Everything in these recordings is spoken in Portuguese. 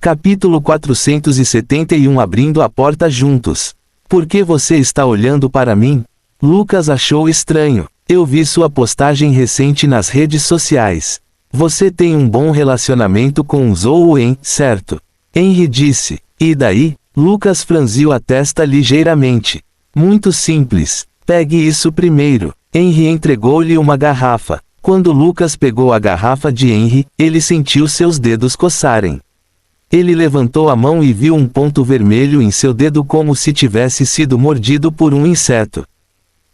Capítulo 471 Abrindo a porta juntos. Por que você está olhando para mim? Lucas achou estranho. Eu vi sua postagem recente nas redes sociais. Você tem um bom relacionamento com Zhou Wen, certo? Henry disse. E daí? Lucas franziu a testa ligeiramente. Muito simples. Pegue isso primeiro. Henry entregou-lhe uma garrafa. Quando Lucas pegou a garrafa de Henry, ele sentiu seus dedos coçarem. Ele levantou a mão e viu um ponto vermelho em seu dedo como se tivesse sido mordido por um inseto.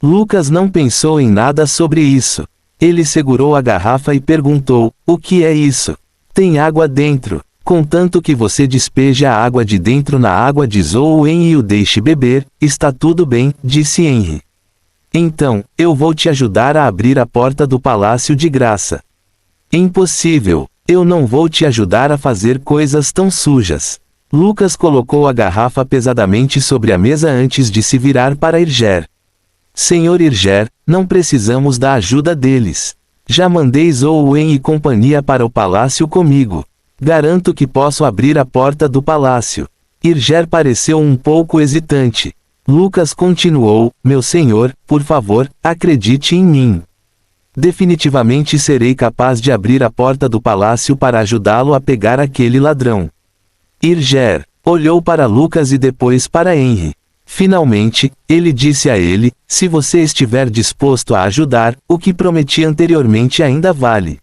Lucas não pensou em nada sobre isso. Ele segurou a garrafa e perguntou: o que é isso? Tem água dentro. Contanto que você despeje a água de dentro na água de Zhou Wen e o deixe beber, está tudo bem, disse Henry. Então, eu vou te ajudar a abrir a porta do palácio de graça. Impossível. Eu não vou te ajudar a fazer coisas tão sujas. Lucas colocou a garrafa pesadamente sobre a mesa antes de se virar para Irger. Senhor Irger, não precisamos da ajuda deles. Já mandei Zhou Wen e companhia para o palácio comigo. Garanto que posso abrir a porta do palácio. Irger pareceu um pouco hesitante. Lucas continuou: meu senhor, por favor, acredite em mim. Definitivamente serei capaz de abrir a porta do palácio para ajudá-lo a pegar aquele ladrão. Irger olhou para Lucas e depois para Henry. Finalmente, ele disse a ele: se você estiver disposto a ajudar, o que prometi anteriormente ainda vale.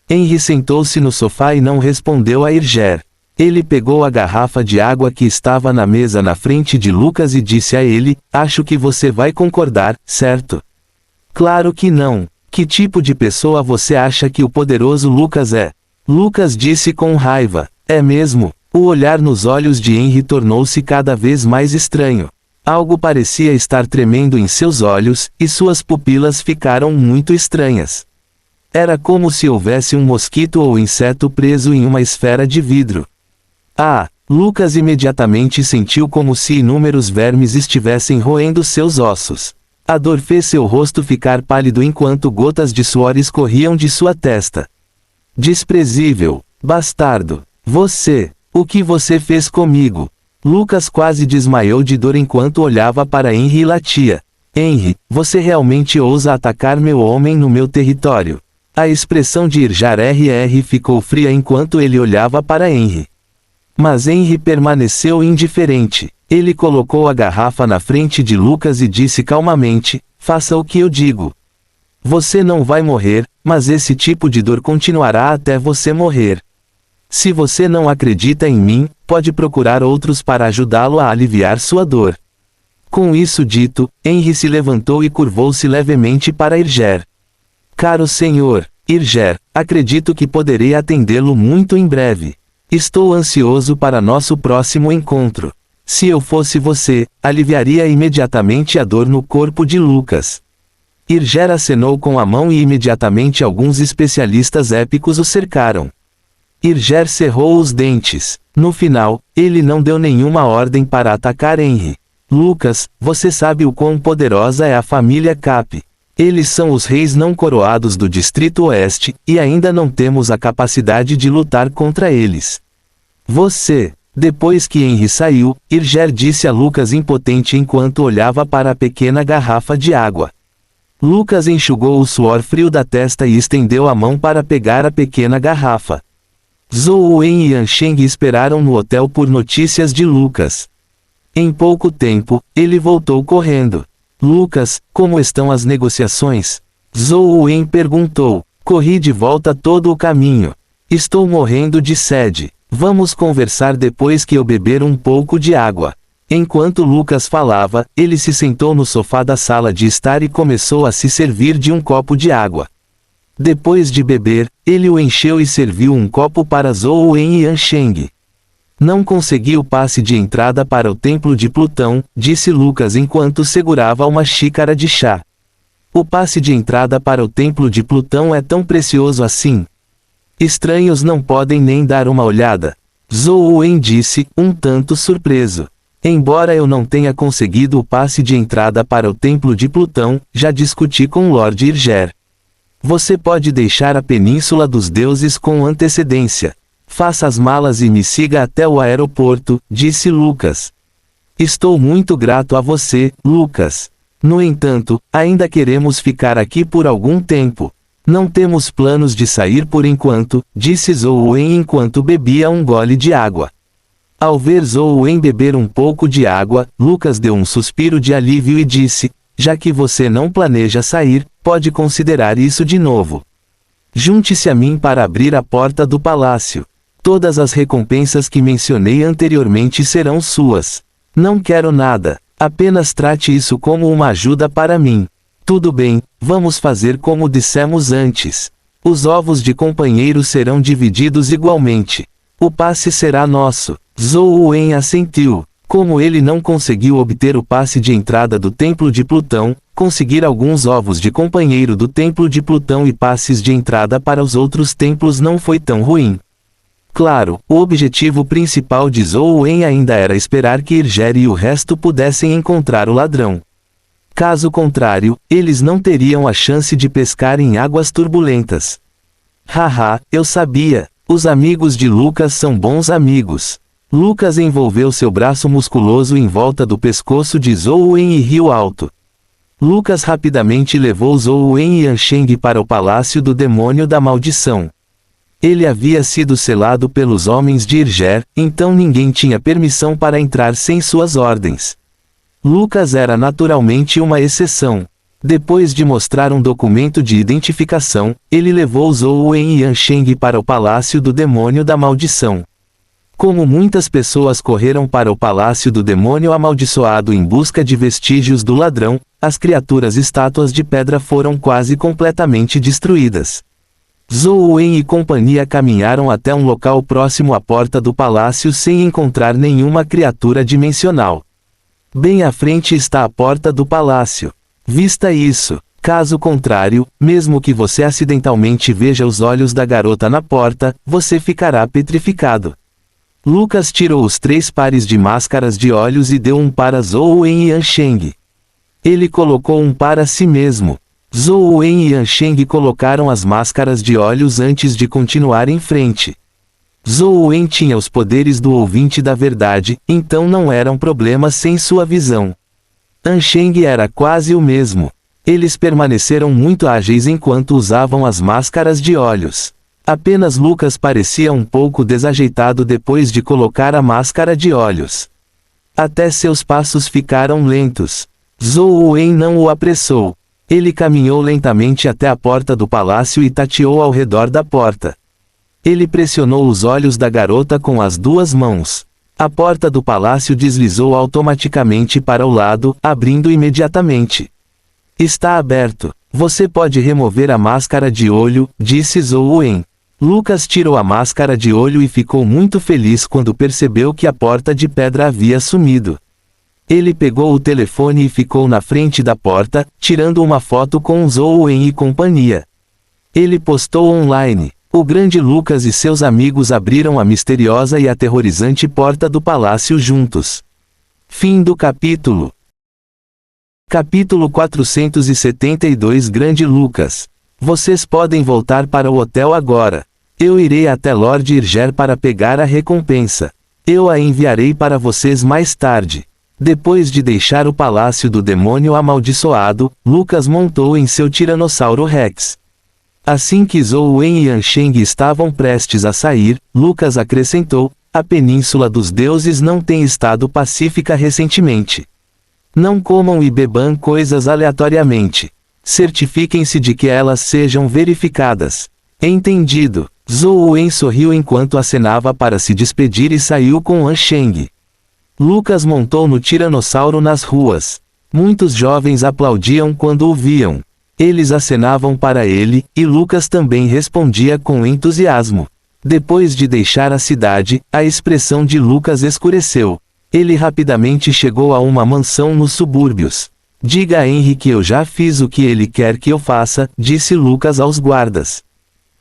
Henry sentou-se no sofá e não respondeu a Irger. Ele pegou a garrafa de água que estava na mesa na frente de Lucas e disse a ele: acho que você vai concordar, certo? Claro que não. Que tipo de pessoa você acha que o poderoso Lucas é? Lucas disse com raiva. É mesmo? O olhar nos olhos de Henry tornou-se cada vez mais estranho. Algo parecia estar tremendo em seus olhos, e suas pupilas ficaram muito estranhas. Era como se houvesse um mosquito ou inseto preso em uma esfera de vidro. Ah! Lucas imediatamente sentiu como se inúmeros vermes estivessem roendo seus ossos. A dor fez seu rosto ficar pálido enquanto gotas de suor escorriam de sua testa. Desprezível! Bastardo! Você! O que você fez comigo? Lucas quase desmaiou de dor enquanto olhava para Henry e latia. Henry, você realmente ousa atacar meu homem no meu território? A expressão de Irger RR ficou fria enquanto ele olhava para Henry. Mas Henry permaneceu indiferente. Ele colocou a garrafa na frente de Lucas e disse calmamente: faça o que eu digo. Você não vai morrer, mas esse tipo de dor continuará até você morrer. Se você não acredita em mim, pode procurar outros para ajudá-lo a aliviar sua dor. Com isso dito, Henry se levantou e curvou-se levemente para Irger. Caro senhor, Irger, acredito que poderei atendê-lo muito em breve. Estou ansioso para nosso próximo encontro. Se eu fosse você, aliviaria imediatamente a dor no corpo de Lucas. Irger acenou com a mão e imediatamente alguns especialistas épicos o cercaram. Irger cerrou os dentes. No final, ele não deu nenhuma ordem para atacar Henry. Lucas, você sabe o quão poderosa é a família Cap. Eles são os reis não coroados do Distrito Oeste, e ainda não temos a capacidade de lutar contra eles. Você... Depois que Henry saiu, Irger disse a Lucas impotente enquanto olhava para a pequena garrafa de água. Lucas enxugou o suor frio da testa e estendeu a mão para pegar a pequena garrafa. Zhou Wen e Yan Sheng esperaram no hotel por notícias de Lucas. Em pouco tempo, ele voltou correndo. Lucas, como estão as negociações? Zhou Wen perguntou. Corri de volta todo o caminho. Estou morrendo de sede. Vamos conversar depois que eu beber um pouco de água. Enquanto Lucas falava, ele se sentou no sofá da sala de estar e começou a se servir de um copo de água. Depois de beber, ele o encheu e serviu um copo para Zhou Wen e Yan Sheng. Não consegui o passe de entrada para o templo de Plutão, disse Lucas enquanto segurava uma xícara de chá. O passe de entrada para o templo de Plutão é tão precioso assim? Estranhos não podem nem dar uma olhada. Zhou Wen disse, um tanto surpreso. Embora eu não tenha conseguido o passe de entrada para o templo de Plutão, já discuti com Lord Irger. Você pode deixar a Península dos Deuses com antecedência. Faça as malas e me siga até o aeroporto, disse Lucas. Estou muito grato a você, Lucas. No entanto, ainda queremos ficar aqui por algum tempo. Não temos planos de sair por enquanto, disse Zhou Wen enquanto bebia um gole de água. Ao ver Zhou Wen beber um pouco de água, Lucas deu um suspiro de alívio e disse, já que você não planeja sair, pode considerar isso de novo. Junte-se a mim para abrir a porta do palácio. Todas as recompensas que mencionei anteriormente serão suas. Não quero nada, apenas trate isso como uma ajuda para mim. Tudo bem, vamos fazer como dissemos antes. Os ovos de companheiro serão divididos igualmente. O passe será nosso. Zhou Wen assentiu. Como ele não conseguiu obter o passe de entrada do Templo de Plutão, conseguir alguns ovos de companheiro do Templo de Plutão e passes de entrada para os outros templos não foi tão ruim. Claro, o objetivo principal de Zhou Wen ainda era esperar que Irger e o resto pudessem encontrar o ladrão. Caso contrário, eles não teriam a chance de pescar em águas turbulentas. Haha, eu sabia. Os amigos de Lucas são bons amigos. Lucas envolveu seu braço musculoso em volta do pescoço de Zhou Wen e riu alto. Lucas rapidamente levou Zhou Wen e Ansheng para o Palácio do Demônio da Maldição. Ele havia sido selado pelos homens de Irger, então ninguém tinha permissão para entrar sem suas ordens. Lucas era naturalmente uma exceção. Depois de mostrar um documento de identificação, ele levou Zhou Wen e Ansheng para o Palácio do Demônio da Maldição. Como muitas pessoas correram para o Palácio do Demônio Amaldiçoado em busca de vestígios do ladrão, as criaturas estátuas de pedra foram quase completamente destruídas. Zhou Wen e companhia caminharam até um local próximo à porta do palácio sem encontrar nenhuma criatura dimensional. Bem à frente está a porta do palácio. Vista isso. Caso contrário, mesmo que você acidentalmente veja os olhos da garota na porta, você ficará petrificado. Lucas tirou os 3 pares de máscaras de olhos e deu um para Zhou Wen e Ansheng. Ele colocou um para si mesmo. Zhou Wen e Ansheng colocaram as máscaras de olhos antes de continuar em frente. Zhou Wen tinha os poderes do ouvinte da verdade, então não era um problema sem sua visão. Ansheng era quase o mesmo. Eles permaneceram muito ágeis enquanto usavam as máscaras de olhos. Apenas Lucas parecia um pouco desajeitado depois de colocar a máscara de olhos. Até seus passos ficaram lentos. Zhou Wen não o apressou. Ele caminhou lentamente até a porta do palácio e tateou ao redor da porta. Ele pressionou os olhos da garota com as 2 mãos. A porta do palácio deslizou automaticamente para o lado, abrindo imediatamente. Está aberto. Você pode remover a máscara de olho, disse Zhou Wen. Lucas tirou a máscara de olho e ficou muito feliz quando percebeu que a porta de pedra havia sumido. Ele pegou o telefone e ficou na frente da porta, tirando uma foto com Zhou Wen e companhia. Ele postou online. O grande Lucas e seus amigos abriram a misteriosa e aterrorizante porta do palácio juntos. Fim do capítulo. Capítulo 472 Grande Lucas. Vocês podem voltar para o hotel agora. Eu irei até Lord Irger para pegar a recompensa. Eu a enviarei para vocês mais tarde. Depois de deixar o Palácio do Demônio Amaldiçoado, Lucas montou em seu Tiranossauro Rex. Assim que Zhou Wen e Ansheng estavam prestes a sair, Lucas acrescentou, a Península dos Deuses não tem estado pacífica recentemente. Não comam e bebam coisas aleatoriamente. Certifiquem-se de que elas sejam verificadas. Entendido. Zhou Wen sorriu enquanto acenava para se despedir e saiu com Ansheng. Lucas montou no tiranossauro nas ruas. Muitos jovens aplaudiam quando o viam. Eles acenavam para ele, e Lucas também respondia com entusiasmo. Depois de deixar a cidade, a expressão de Lucas escureceu. Ele rapidamente chegou a uma mansão nos subúrbios. Diga a Henry que eu já fiz o que ele quer que eu faça, disse Lucas aos guardas.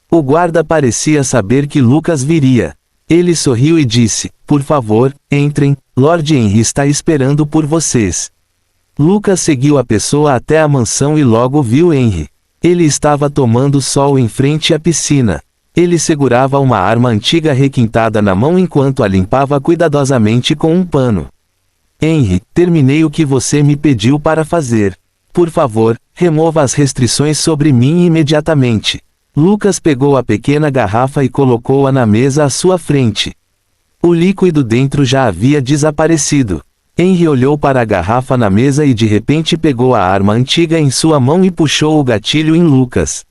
O guarda parecia saber que Lucas viria. Ele sorriu e disse, por favor, entrem, Lord Henry está esperando por vocês. Lucas seguiu a pessoa até a mansão e logo viu Henry. Ele estava tomando sol em frente à piscina. Ele segurava uma arma antiga requintada na mão enquanto a limpava cuidadosamente com um pano. Henry, terminei o que você me pediu para fazer. Por favor, remova as restrições sobre mim imediatamente. Lucas pegou a pequena garrafa e colocou-a na mesa à sua frente. O líquido dentro já havia desaparecido. Henry olhou para a garrafa na mesa e de repente pegou a arma antiga em sua mão e puxou o gatilho em Lucas.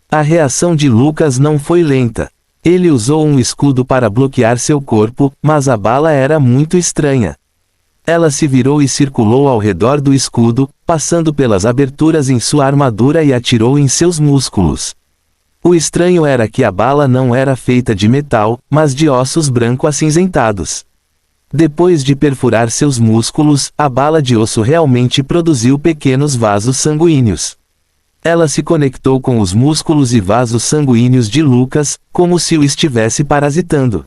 A reação de Lucas não foi lenta. Ele usou um escudo para bloquear seu corpo, mas a bala era muito estranha. Ela se virou e circulou ao redor do escudo, passando pelas aberturas em sua armadura e atirou em seus músculos. O estranho era que a bala não era feita de metal, mas de ossos branco-acinzentados. Depois de perfurar seus músculos, a bala de osso realmente produziu pequenos vasos sanguíneos. Ela se conectou com os músculos e vasos sanguíneos de Lucas, como se o estivesse parasitando.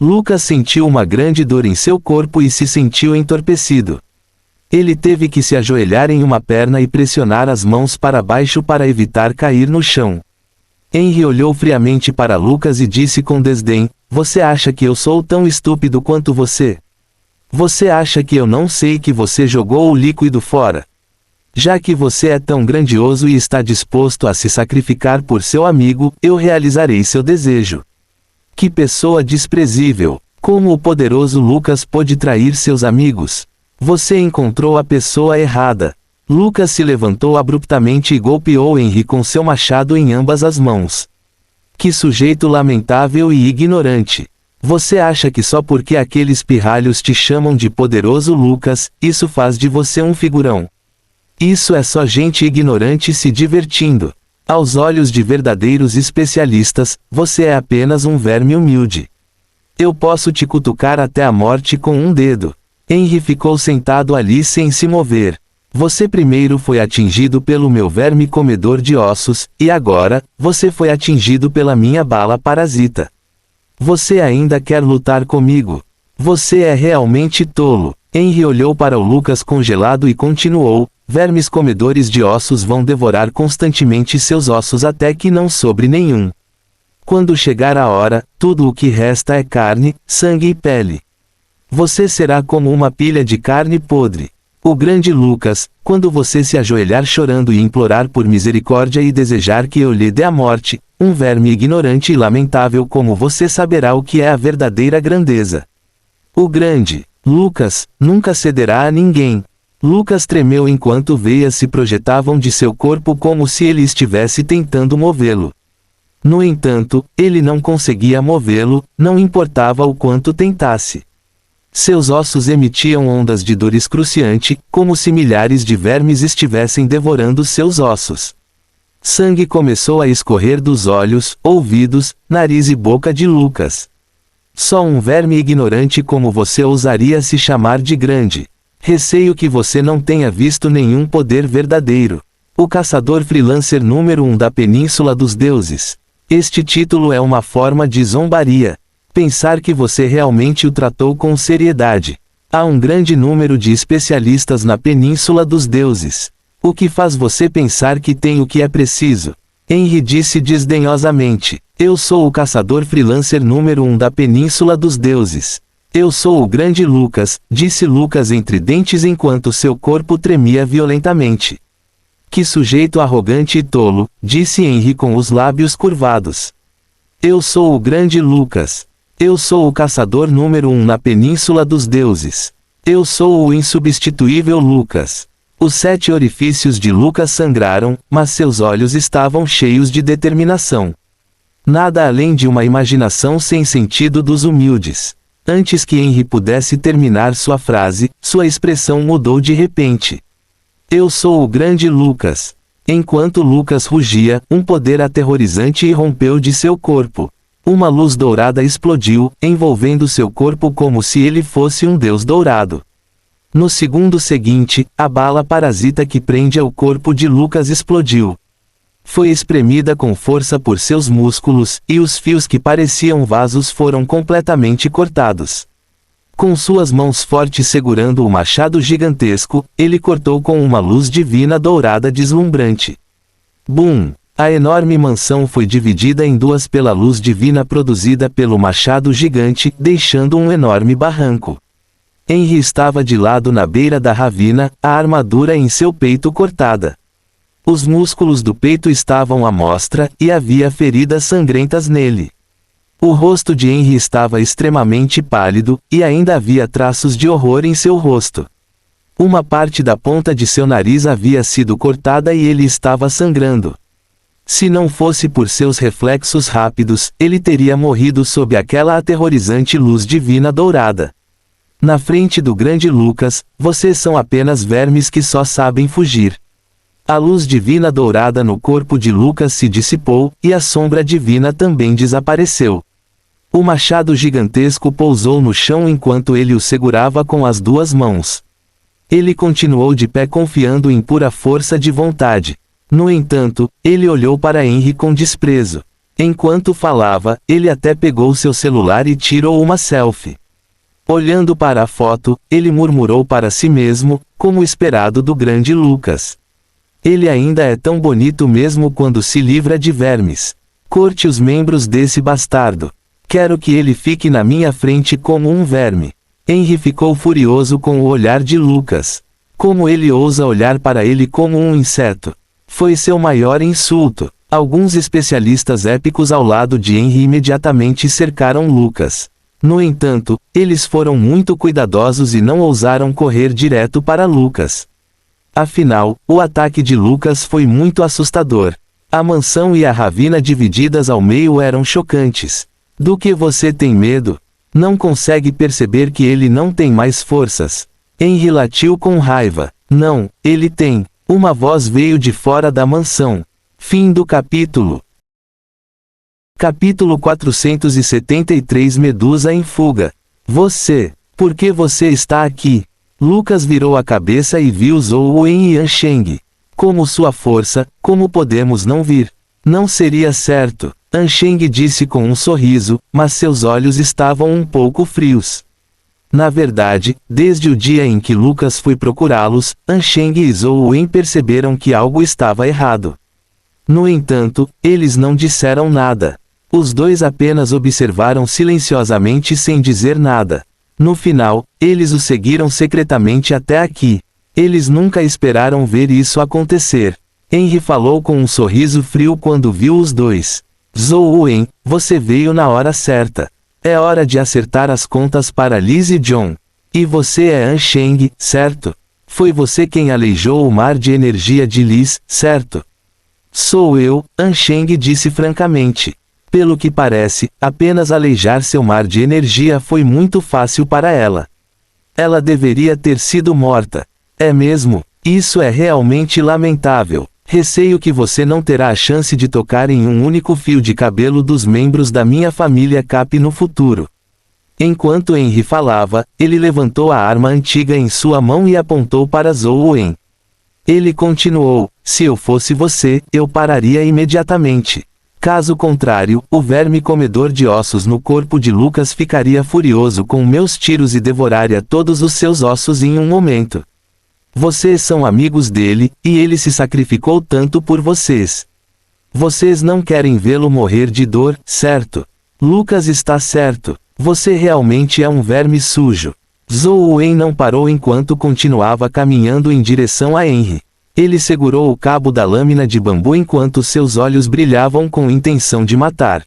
Lucas sentiu uma grande dor em seu corpo e se sentiu entorpecido. Ele teve que se ajoelhar em uma perna e pressionar as mãos para baixo para evitar cair no chão. Henry olhou friamente para Lucas e disse com desdém: "Você acha que eu sou tão estúpido quanto você? Você acha que eu não sei que você jogou o líquido fora? Já que você é tão grandioso e está disposto a se sacrificar por seu amigo, eu realizarei seu desejo." Que pessoa desprezível! Como o poderoso Lucas pôde trair seus amigos? Você encontrou a pessoa errada. Lucas se levantou abruptamente e golpeou Henry com seu machado em ambas as mãos. Que sujeito lamentável e ignorante! Você acha que só porque aqueles pirralhos te chamam de poderoso Lucas, isso faz de você um figurão? Isso é só gente ignorante se divertindo. Aos olhos de verdadeiros especialistas, você é apenas um verme humilde. Eu posso te cutucar até a morte com um dedo. Henry ficou sentado ali sem se mover. Você primeiro foi atingido pelo meu verme comedor de ossos, e agora, você foi atingido pela minha bala parasita. Você ainda quer lutar comigo? Você é realmente tolo. Henry olhou para o Lucas congelado e continuou: vermes comedores de ossos vão devorar constantemente seus ossos até que não sobre nenhum. Quando chegar a hora, tudo o que resta é carne, sangue e pele. Você será como uma pilha de carne podre. O grande Lucas, quando você se ajoelhar chorando e implorar por misericórdia e desejar que eu lhe dê a morte, um verme ignorante e lamentável como você saberá o que é a verdadeira grandeza. O grande Lucas nunca cederá a ninguém. Lucas tremeu enquanto veias se projetavam de seu corpo como se ele estivesse tentando movê-lo. No entanto, ele não conseguia movê-lo, não importava o quanto tentasse. Seus ossos emitiam ondas de dor excruciante, como se milhares de vermes estivessem devorando seus ossos. Sangue começou a escorrer dos olhos, ouvidos, nariz e boca de Lucas. Só um verme ignorante como você ousaria se chamar de grande. Receio que você não tenha visto nenhum poder verdadeiro. O caçador freelancer número 1 da Península dos Deuses. Este título é uma forma de zombaria. Pensar que você realmente o tratou com seriedade. Há um grande número de especialistas na Península dos Deuses. O que faz você pensar que tem o que é preciso? Henry disse desdenhosamente: eu sou o caçador freelancer número 1 da Península dos Deuses. Eu sou o grande Lucas, disse Lucas entre dentes enquanto seu corpo tremia violentamente. Que sujeito arrogante e tolo, disse Henry com os lábios curvados. Eu sou o grande Lucas. Eu sou o caçador número 1 na Península dos Deuses. Eu sou o insubstituível Lucas. Os 7 orifícios de Lucas sangraram, mas seus olhos estavam cheios de determinação. Nada além de uma imaginação sem sentido dos humildes. Antes que Henry pudesse terminar sua frase, sua expressão mudou de repente. Eu sou o grande Lucas. Enquanto Lucas rugia, um poder aterrorizante irrompeu de seu corpo. Uma luz dourada explodiu, envolvendo seu corpo como se ele fosse um deus dourado. No segundo seguinte, a bala parasita que prende ao corpo de Lucas explodiu. Foi espremida com força por seus músculos, e os fios que pareciam vasos foram completamente cortados. Com suas mãos fortes segurando o machado gigantesco, ele cortou com uma luz divina dourada deslumbrante. Bum! A enorme mansão foi dividida em duas pela luz divina produzida pelo machado gigante, deixando um enorme barranco. Henry estava de lado na beira da ravina, a armadura em seu peito cortada. Os músculos do peito estavam à mostra, e havia feridas sangrentas nele. O rosto de Henry estava extremamente pálido, e ainda havia traços de horror em seu rosto. Uma parte da ponta de seu nariz havia sido cortada e ele estava sangrando. Se não fosse por seus reflexos rápidos, ele teria morrido sob aquela aterrorizante luz divina dourada. Na frente do grande Lucas, vocês são apenas vermes que só sabem fugir. A luz divina dourada no corpo de Lucas se dissipou, e a sombra divina também desapareceu. O machado gigantesco pousou no chão enquanto ele o segurava com as duas mãos. Ele continuou de pé confiando em pura força de vontade. No entanto, ele olhou para Henry com desprezo. Enquanto falava, ele até pegou seu celular e tirou uma selfie. Olhando para a foto, ele murmurou para si mesmo, como esperado do grande Lucas. Ele ainda é tão bonito mesmo quando se livra de vermes. Corte os membros desse bastardo. Quero que ele fique na minha frente como um verme. Henry ficou furioso com o olhar de Lucas. Como ele ousa olhar para ele como um inseto? Foi seu maior insulto. Alguns especialistas épicos ao lado de Henry imediatamente cercaram Lucas. No entanto, eles foram muito cuidadosos e não ousaram correr direto para Lucas. Afinal, o ataque de Lucas foi muito assustador. A mansão e a ravina divididas ao meio eram chocantes. Do que você tem medo? Não consegue perceber que ele não tem mais forças. Henry latiu com raiva. Não, ele tem. Uma voz veio de fora da mansão. Fim do capítulo. Capítulo 473 Medusa em fuga. Por que você está aqui? Lucas virou a cabeça e viu Zhou Wen e Ansheng. Como sua força, como podemos não vir? Não seria certo, Ansheng disse com um sorriso, mas seus olhos estavam um pouco frios. Na verdade, desde o dia em que Lucas foi procurá-los, Ansheng e Zhou Wen perceberam que algo estava errado. No entanto, eles não disseram nada. Os dois apenas observaram silenciosamente sem dizer nada. No final, eles o seguiram secretamente até aqui. Eles nunca esperaram ver isso acontecer. Henry falou com um sorriso frio quando viu os dois. Zhou Wen, você veio na hora certa. É hora de acertar as contas para Liz e John. E você é Ansheng, certo? Foi você quem aleijou o mar de energia de Liz, certo? Sou eu, Ansheng disse francamente. Pelo que parece, apenas aleijar seu mar de energia foi muito fácil para ela. Ela deveria ter sido morta. É mesmo? Isso é realmente lamentável. Receio que você não terá a chance de tocar em um único fio de cabelo dos membros da minha família Cap no futuro. Enquanto Henry falava, ele levantou a arma antiga em sua mão e apontou para Zhou Wen. Ele continuou, se eu fosse você, eu pararia imediatamente. Caso contrário, o verme comedor de ossos no corpo de Lucas ficaria furioso com meus tiros e devoraria todos os seus ossos em um momento. Vocês são amigos dele, e ele se sacrificou tanto por vocês. Vocês não querem vê-lo morrer de dor, certo? Lucas está certo. Você realmente é um verme sujo. Zhou Wen não parou enquanto continuava caminhando em direção a Henry. Ele segurou o cabo da lâmina de bambu enquanto seus olhos brilhavam com intenção de matar.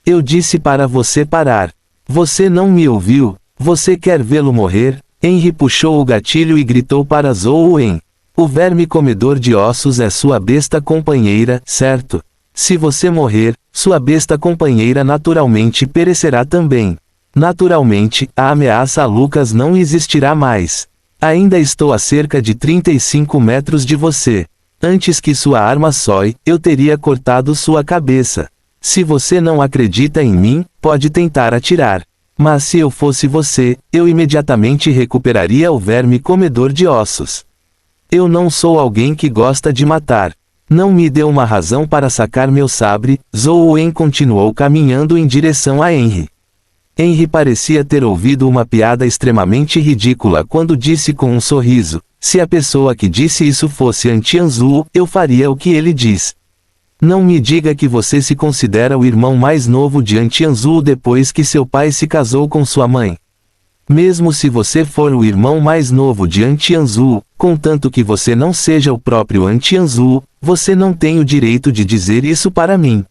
Eu disse para você parar. Você não me ouviu? Você quer vê-lo morrer? Henry puxou o gatilho e gritou para Zhou Wen. O verme comedor de ossos é sua besta companheira, certo? Se você morrer, sua besta companheira naturalmente perecerá também. Naturalmente, a ameaça a Lucas não existirá mais. Ainda estou a cerca de 35 metros de você. Antes que sua arma soe, eu teria cortado sua cabeça. Se você não acredita em mim, pode tentar atirar. Mas se eu fosse você, eu imediatamente recuperaria o verme comedor de ossos. Eu não sou alguém que gosta de matar. Não me dê uma razão para sacar meu sabre. Zhou Wen continuou caminhando em direção a Henry. Henry parecia ter ouvido uma piada extremamente ridícula quando disse com um sorriso, se a pessoa que disse isso fosse Antianzu, eu faria o que ele diz. Não me diga que você se considera o irmão mais novo de Tianzhu depois que seu pai se casou com sua mãe. Mesmo se você for o irmão mais novo de Tianzhu, contanto que você não seja o próprio Tianzhu, você não tem o direito de dizer isso para mim.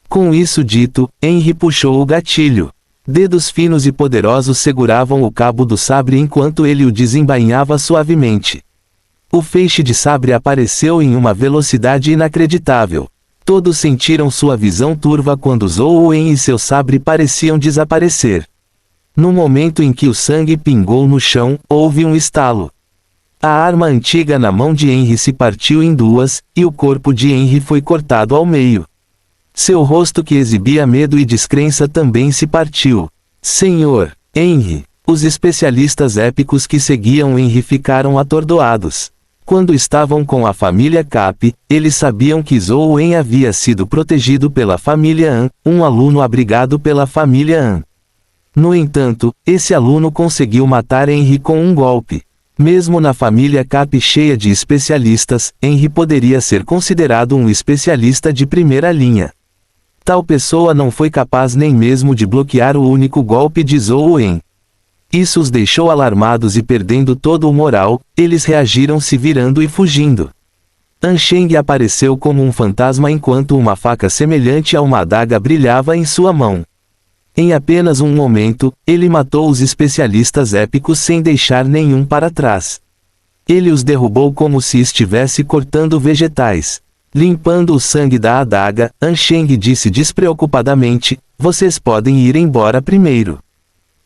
Com isso dito, Henry puxou o gatilho. Dedos finos e poderosos seguravam o cabo do sabre enquanto ele o desembainhava suavemente. O feixe de sabre apareceu em uma velocidade inacreditável. Todos sentiram sua visão turva quando Zhou Wen e seu sabre pareciam desaparecer. No momento em que o sangue pingou no chão, houve um estalo. A arma antiga na mão de Henry se partiu em duas, e o corpo de Henry foi cortado ao meio. Seu rosto que exibia medo e descrença também se partiu. Senhor Henry! Os especialistas épicos que seguiam Henry ficaram atordoados. Quando estavam com a família Cap, eles sabiam que Zhou Wen havia sido protegido pela família An, um aluno abrigado pela família An. No entanto, esse aluno conseguiu matar Henry com um golpe. Mesmo na família Cap cheia de especialistas, Henry poderia ser considerado um especialista de primeira linha. Tal pessoa não foi capaz nem mesmo de bloquear o único golpe de Zhou Wen. Isso os deixou alarmados e perdendo todo o moral, eles reagiram se virando e fugindo. An Sheng apareceu como um fantasma enquanto uma faca semelhante a uma adaga brilhava em sua mão. Em apenas um momento, ele matou os especialistas épicos sem deixar nenhum para trás. Ele os derrubou como se estivesse cortando vegetais. Limpando o sangue da adaga, An Sheng disse despreocupadamente, vocês podem ir embora primeiro.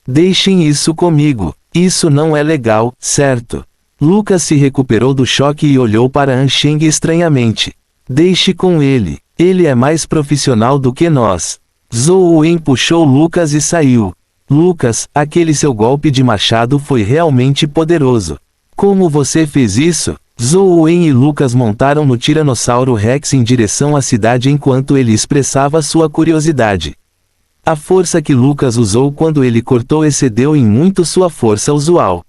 Deixem isso comigo. Isso não é legal, certo? Lucas se recuperou do choque e olhou para An Sheng estranhamente. Deixe com ele. Ele é mais profissional do que nós. Zhou Wen puxou Lucas e saiu. Lucas, aquele seu golpe de machado foi realmente poderoso. Como você fez isso? Zhou Wen e Lucas montaram no Tiranossauro Rex em direção à cidade enquanto ele expressava sua curiosidade. A força que Lucas usou quando ele cortou excedeu em muito sua força usual.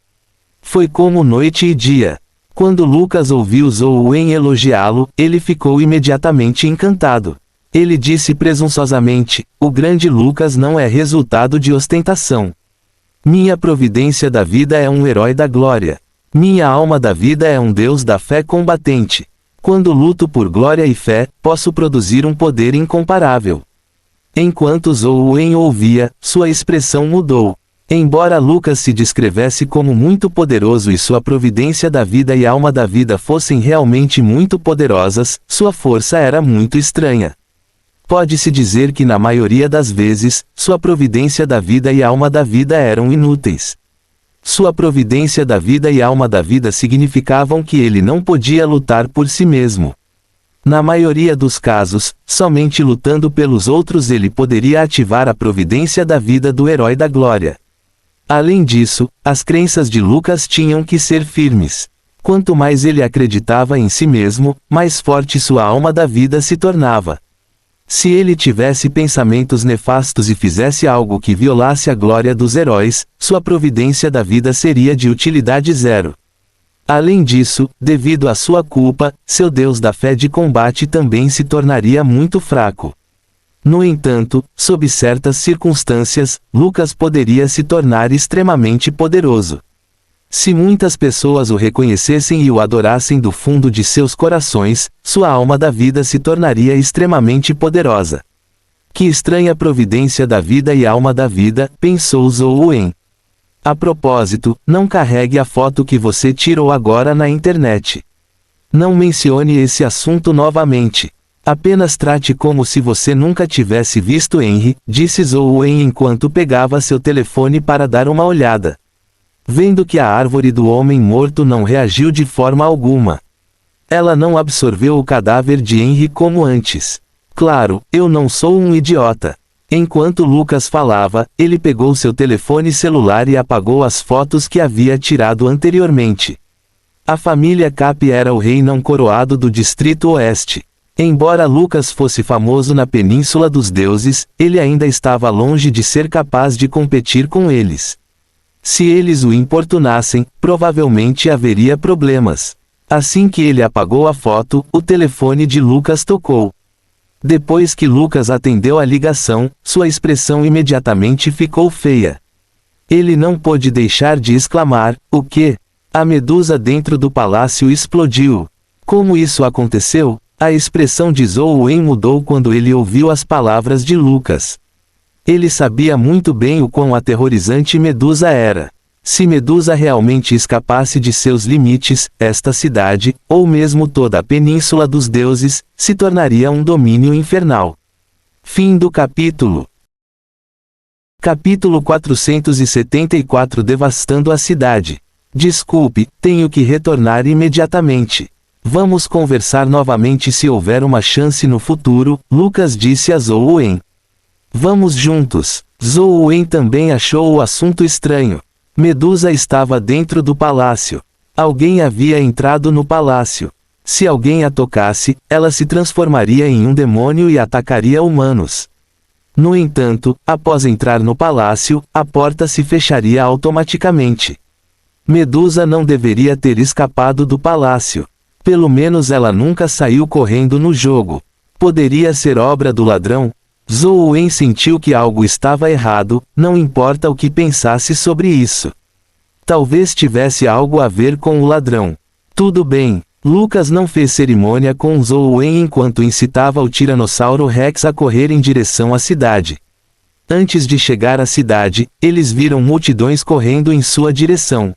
Foi como noite e dia. Quando Lucas ouviu Zhou Wen elogiá-lo, ele ficou imediatamente encantado. Ele disse presunçosamente, o grande Lucas não é resultado de ostentação. Minha providência da vida é um herói da glória. Minha alma da vida é um deus da fé combatente. Quando luto por glória e fé, posso produzir um poder incomparável. Enquanto Zhou Wen ouvia, sua expressão mudou. Embora Lucas se descrevesse como muito poderoso e sua providência da vida e alma da vida fossem realmente muito poderosas, sua força era muito estranha. Pode-se dizer que na maioria das vezes, sua providência da vida e alma da vida eram inúteis. Sua providência da vida e alma da vida significavam que ele não podia lutar por si mesmo. Na maioria dos casos, somente lutando pelos outros ele poderia ativar a providência da vida do herói da glória. Além disso, as crenças de Lucas tinham que ser firmes. Quanto mais ele acreditava em si mesmo, mais forte sua alma da vida se tornava. Se ele tivesse pensamentos nefastos e fizesse algo que violasse a glória dos heróis, sua providência da vida seria de utilidade zero. Além disso, devido à sua culpa, seu deus da fé de combate também se tornaria muito fraco. No entanto, sob certas circunstâncias, Lucas poderia se tornar extremamente poderoso. Se muitas pessoas o reconhecessem e o adorassem do fundo de seus corações, sua alma da vida se tornaria extremamente poderosa. Que estranha providência da vida e alma da vida, pensou Zhou Wen. A propósito, não carregue a foto que você tirou agora na internet. Não mencione esse assunto novamente. Apenas trate como se você nunca tivesse visto Henry, disse Zhou Wen enquanto pegava seu telefone para dar uma olhada. Vendo que a árvore do homem morto não reagiu de forma alguma. Ela não absorveu o cadáver de Henry como antes. Claro, eu não sou um idiota. Enquanto Lucas falava, ele pegou seu telefone celular e apagou as fotos que havia tirado anteriormente. A família Cap era o rei não coroado do Distrito Oeste. Embora Lucas fosse famoso na Península dos Deuses, ele ainda estava longe de ser capaz de competir com eles. Se eles o importunassem, provavelmente haveria problemas. Assim que ele apagou a foto, o telefone de Lucas tocou. Depois que Lucas atendeu a ligação, sua expressão imediatamente ficou feia. Ele não pôde deixar de exclamar: o quê? A medusa dentro do palácio explodiu. Como isso aconteceu? A expressão de Zhou Wen mudou quando ele ouviu as palavras de Lucas. Ele sabia muito bem o quão aterrorizante Medusa era. Se Medusa realmente escapasse de seus limites, esta cidade, ou mesmo toda a Península dos Deuses, se tornaria um domínio infernal. Fim do capítulo. Capítulo 474 Devastando a cidade. Desculpe, tenho que retornar imediatamente. Vamos conversar novamente se houver uma chance no futuro, Lucas disse a Zhou Wen. Vamos juntos. Zhou Wen também achou o assunto estranho. Medusa estava dentro do palácio. Alguém havia entrado no palácio. Se alguém a tocasse, ela se transformaria em um demônio e atacaria humanos. No entanto, após entrar no palácio, a porta se fecharia automaticamente. Medusa não deveria ter escapado do palácio. Pelo menos ela nunca saiu correndo no jogo. Poderia ser obra do ladrão? Zhou Wen sentiu que algo estava errado, não importa o que pensasse sobre isso. Talvez tivesse algo a ver com o ladrão. Tudo bem. Lucas não fez cerimônia com Zhou Wen enquanto incitava o Tiranossauro Rex a correr em direção à cidade. Antes de chegar à cidade, eles viram multidões correndo em sua direção.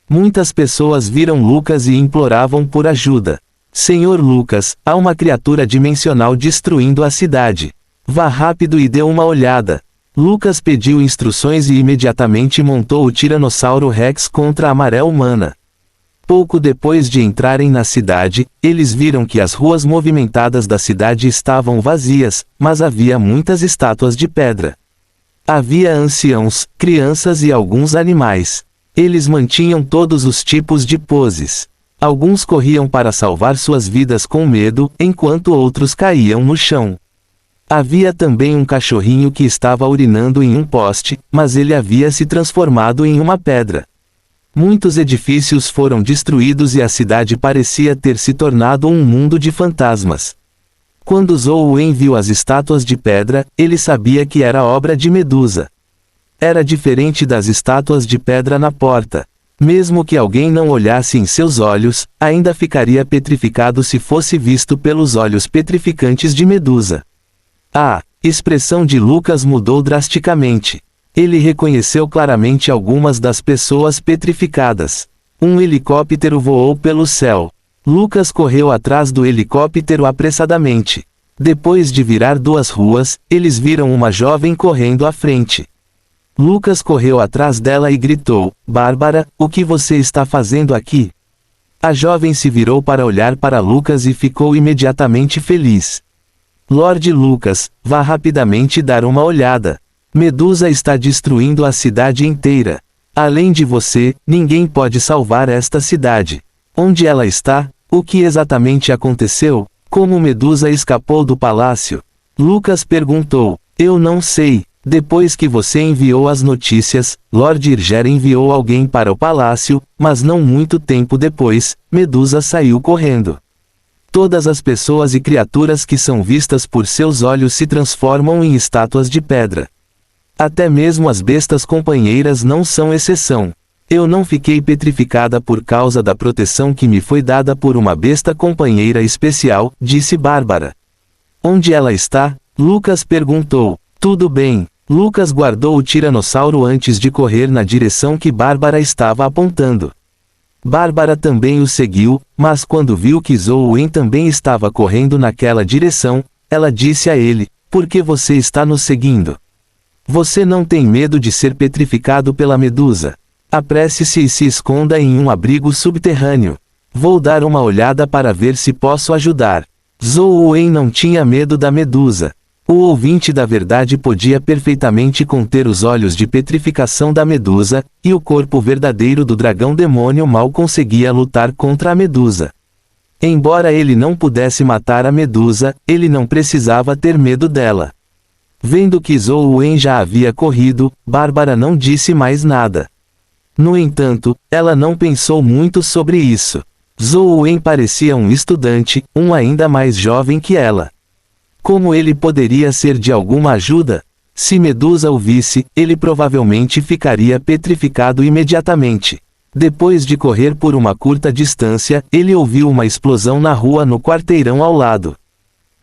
Muitas pessoas viram Lucas e imploravam por ajuda. Senhor Lucas, há uma criatura dimensional destruindo a cidade. Vá rápido e dê uma olhada. Lucas pediu instruções e imediatamente montou o Tiranossauro Rex contra a maré humana. Pouco depois de entrarem na cidade, eles viram que as ruas movimentadas da cidade estavam vazias, mas havia muitas estátuas de pedra. Havia anciãos, crianças e alguns animais. Eles mantinham todos os tipos de poses. Alguns corriam para salvar suas vidas com medo, enquanto outros caíam no chão. Havia também um cachorrinho que estava urinando em um poste, mas ele havia se transformado em uma pedra. Muitos edifícios foram destruídos e a cidade parecia ter se tornado um mundo de fantasmas. Quando Zhou Wen viu as estátuas de pedra, ele sabia que era obra de Medusa. Era diferente das estátuas de pedra na porta. Mesmo que alguém não olhasse em seus olhos, ainda ficaria petrificado se fosse visto pelos olhos petrificantes de Medusa. A expressão de Lucas mudou drasticamente. Ele reconheceu claramente algumas das pessoas petrificadas. Um helicóptero voou pelo céu. Lucas correu atrás do helicóptero apressadamente. Depois de virar 2 ruas, eles viram uma jovem correndo à frente. Lucas correu atrás dela e gritou: Bárbara, o que você está fazendo aqui? A jovem se virou para olhar para Lucas e ficou imediatamente feliz. Lord Lucas, vá rapidamente dar uma olhada. Medusa está destruindo a cidade inteira. Além de você, ninguém pode salvar esta cidade. Onde ela está? O que exatamente aconteceu? Como Medusa escapou do palácio? Lucas perguntou. Eu não sei. Depois que você enviou as notícias, Lord Irger enviou alguém para o palácio, mas não muito tempo depois, Medusa saiu correndo. Todas as pessoas e criaturas que são vistas por seus olhos se transformam em estátuas de pedra. Até mesmo as bestas companheiras não são exceção. Eu não fiquei petrificada por causa da proteção que me foi dada por uma besta companheira especial, disse Bárbara. Onde ela está? Lucas perguntou. Tudo bem. Lucas guardou o tiranossauro antes de correr na direção que Bárbara estava apontando. Bárbara também o seguiu, mas quando viu que Zhou Wen também estava correndo naquela direção, ela disse a ele: Por que você está nos seguindo? Você não tem medo de ser petrificado pela Medusa? Apresse-se e se esconda em um abrigo subterrâneo. Vou dar uma olhada para ver se posso ajudar. Zhou Wen não tinha medo da Medusa. O ouvinte da verdade podia perfeitamente conter os olhos de petrificação da Medusa, e o corpo verdadeiro do dragão demônio mal conseguia lutar contra a Medusa. Embora ele não pudesse matar a Medusa, ele não precisava ter medo dela. Vendo que Zhou Wen já havia corrido, Bárbara não disse mais nada. No entanto, ela não pensou muito sobre isso. Zhou Wen parecia um estudante, ainda mais jovem que ela. Como ele poderia ser de alguma ajuda? Se Medusa o visse, ele provavelmente ficaria petrificado imediatamente. Depois de correr por uma curta distância, ele ouviu uma explosão na rua no quarteirão ao lado.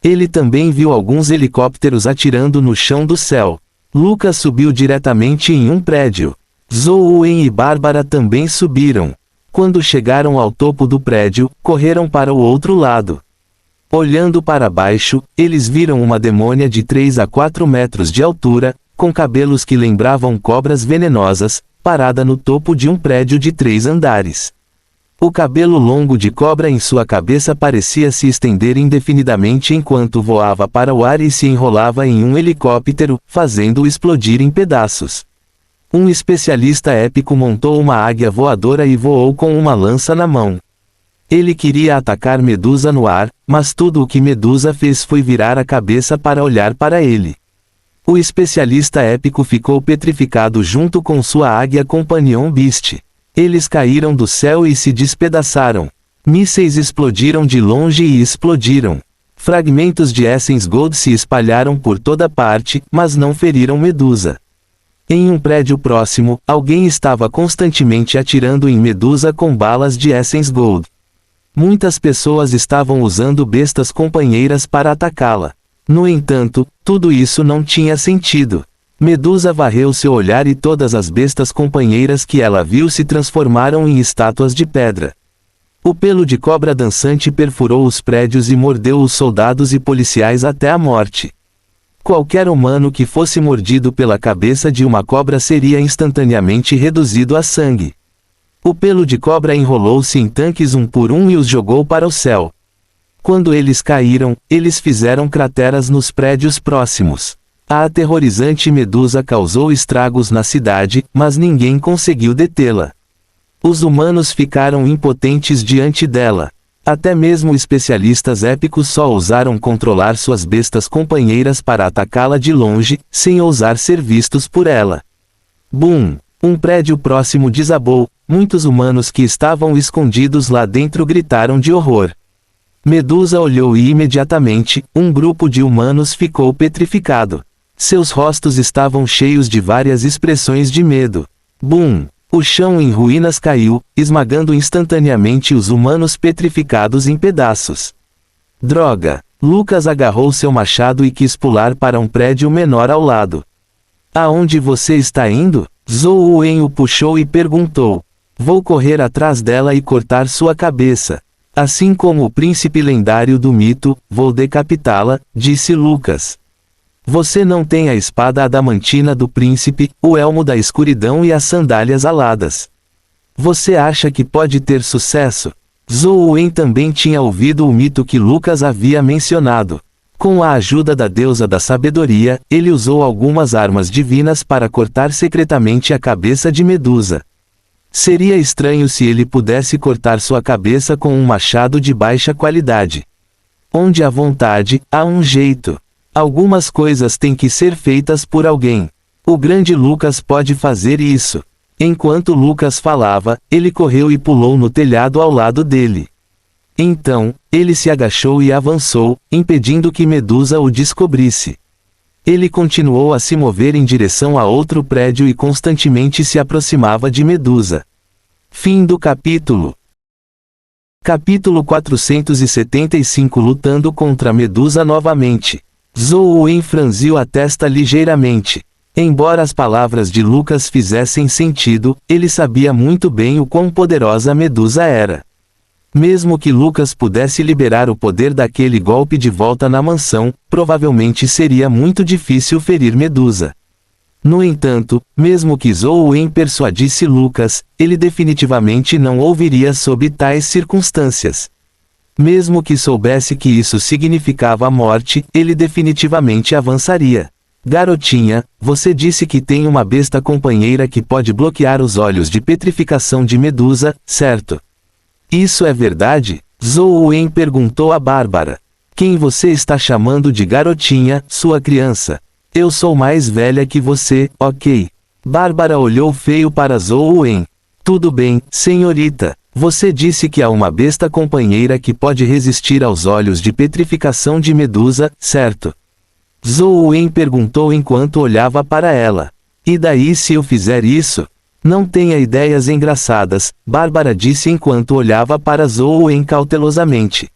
Ele também viu alguns helicópteros atirando no chão do céu. Lucas subiu diretamente em um prédio. Zoe e Bárbara também subiram. Quando chegaram ao topo do prédio, correram para o outro lado. Olhando para baixo, eles viram uma demônia de 3 a 4 metros de altura, com cabelos que lembravam cobras venenosas, parada no topo de um prédio de 3 andares. O cabelo longo de cobra em sua cabeça parecia se estender indefinidamente enquanto voava para o ar e se enrolava em um helicóptero, fazendo-o explodir em pedaços. Um especialista épico montou uma águia voadora e voou com uma lança na mão. Ele queria atacar Medusa no ar, mas tudo o que Medusa fez foi virar a cabeça para olhar para ele. O especialista épico ficou petrificado junto com sua águia Companion Beast. Eles caíram do céu e se despedaçaram. Mísseis explodiram de longe e explodiram. Fragmentos de Essence Gold se espalharam por toda parte, mas não feriram Medusa. Em um prédio próximo, alguém estava constantemente atirando em Medusa com balas de Essence Gold. Muitas pessoas estavam usando bestas companheiras para atacá-la. No entanto, tudo isso não tinha sentido. Medusa varreu seu olhar e todas as bestas companheiras que ela viu se transformaram em estátuas de pedra. O pelo de cobra dançante perfurou os prédios e mordeu os soldados e policiais até a morte. Qualquer humano que fosse mordido pela cabeça de uma cobra seria instantaneamente reduzido a sangue. O pelo de cobra enrolou-se em tanques um por um e os jogou para o céu. Quando eles caíram, eles fizeram crateras nos prédios próximos. A aterrorizante Medusa causou estragos na cidade, mas ninguém conseguiu detê-la. Os humanos ficaram impotentes diante dela. Até mesmo especialistas épicos só ousaram controlar suas bestas companheiras para atacá-la de longe, sem ousar ser vistos por ela. Bum! Um prédio próximo desabou. Muitos humanos que estavam escondidos lá dentro gritaram de horror. Medusa olhou e imediatamente, um grupo de humanos ficou petrificado. Seus rostos estavam cheios de várias expressões de medo. Bum! O chão em ruínas caiu, esmagando instantaneamente os humanos petrificados em pedaços. Droga! Lucas agarrou seu machado e quis pular para um prédio menor ao lado. Aonde você está indo? Zoe o puxou e perguntou. Vou correr atrás dela e cortar sua cabeça. Assim como o príncipe lendário do mito, vou decapitá-la, disse Lucas. Você não tem a espada adamantina do príncipe, o elmo da escuridão e as sandálias aladas. Você acha que pode ter sucesso? Zoe também tinha ouvido o mito que Lucas havia mencionado. Com a ajuda da deusa da sabedoria, ele usou algumas armas divinas para cortar secretamente a cabeça de Medusa. Seria estranho se ele pudesse cortar sua cabeça com um machado de baixa qualidade. Onde há vontade, há um jeito. Algumas coisas têm que ser feitas por alguém. O grande Lucas pode fazer isso. Enquanto Lucas falava, ele correu e pulou no telhado ao lado dele. Então, ele se agachou e avançou, impedindo que Medusa o descobrisse. Ele continuou a se mover em direção a outro prédio e constantemente se aproximava de Medusa. Fim do capítulo. Capítulo 475. Lutando contra Medusa novamente. Zoe franziu a testa ligeiramente. Embora as palavras de Lucas fizessem sentido, ele sabia muito bem o quão poderosa Medusa era. Mesmo que Lucas pudesse liberar o poder daquele golpe de volta na mansão, provavelmente seria muito difícil ferir Medusa. No entanto, mesmo que Zoe persuadisse Lucas, ele definitivamente não ouviria sob tais circunstâncias. Mesmo que soubesse que isso significava a morte, ele definitivamente avançaria. Garotinha, você disse que tem uma besta companheira que pode bloquear os olhos de petrificação de Medusa, certo? Isso é verdade? Zoe perguntou a Bárbara. Quem você está chamando de garotinha, sua criança? Eu sou mais velha que você, ok? Bárbara olhou feio para Zoe. Tudo bem, senhorita. Você disse que há uma besta companheira que pode resistir aos olhos de petrificação de Medusa, certo? Zhou Wen perguntou enquanto olhava para ela. E daí se eu fizer isso? Não tenha ideias engraçadas, Bárbara disse enquanto olhava para Zhou Wen cautelosamente.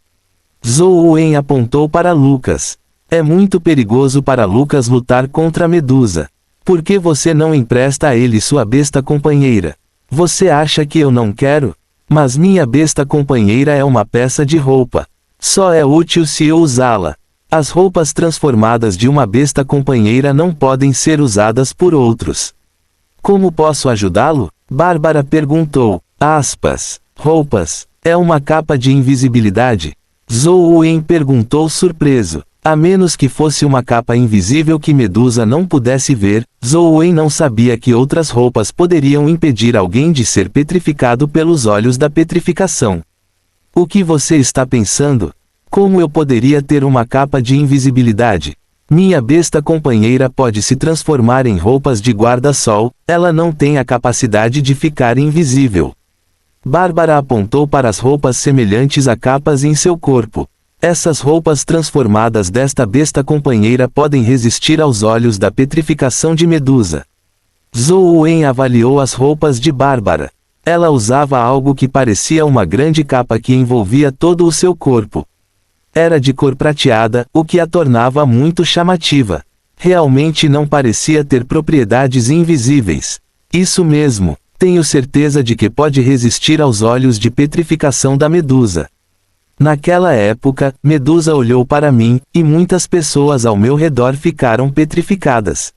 Zhou Wen apontou para Lucas. É muito perigoso para Lucas lutar contra Medusa. Por que você não empresta a ele sua besta companheira? Você acha que eu não quero? Mas minha besta companheira é uma peça de roupa. Só é útil se eu usá-la. As roupas transformadas de uma besta companheira não podem ser usadas por outros. Como posso ajudá-lo? Bárbara perguntou. Roupas. É uma capa de invisibilidade? Zhou Wen perguntou surpreso. A menos que fosse uma capa invisível que Medusa não pudesse ver, Zhou Wen não sabia que outras roupas poderiam impedir alguém de ser petrificado pelos olhos da petrificação. O que você está pensando? Como eu poderia ter uma capa de invisibilidade? Minha besta companheira pode se transformar em roupas de guarda-sol, ela não tem a capacidade de ficar invisível. Bárbara apontou para as roupas semelhantes a capas em seu corpo. Essas roupas transformadas desta besta companheira podem resistir aos olhos da petrificação de Medusa. Zhou Wen avaliou as roupas de Bárbara. Ela usava algo que parecia uma grande capa que envolvia todo o seu corpo. Era de cor prateada, o que a tornava muito chamativa. Realmente não parecia ter propriedades invisíveis. Isso mesmo, tenho certeza de que pode resistir aos olhos de petrificação da Medusa. Naquela época, Medusa olhou para mim, e muitas pessoas ao meu redor ficaram petrificadas.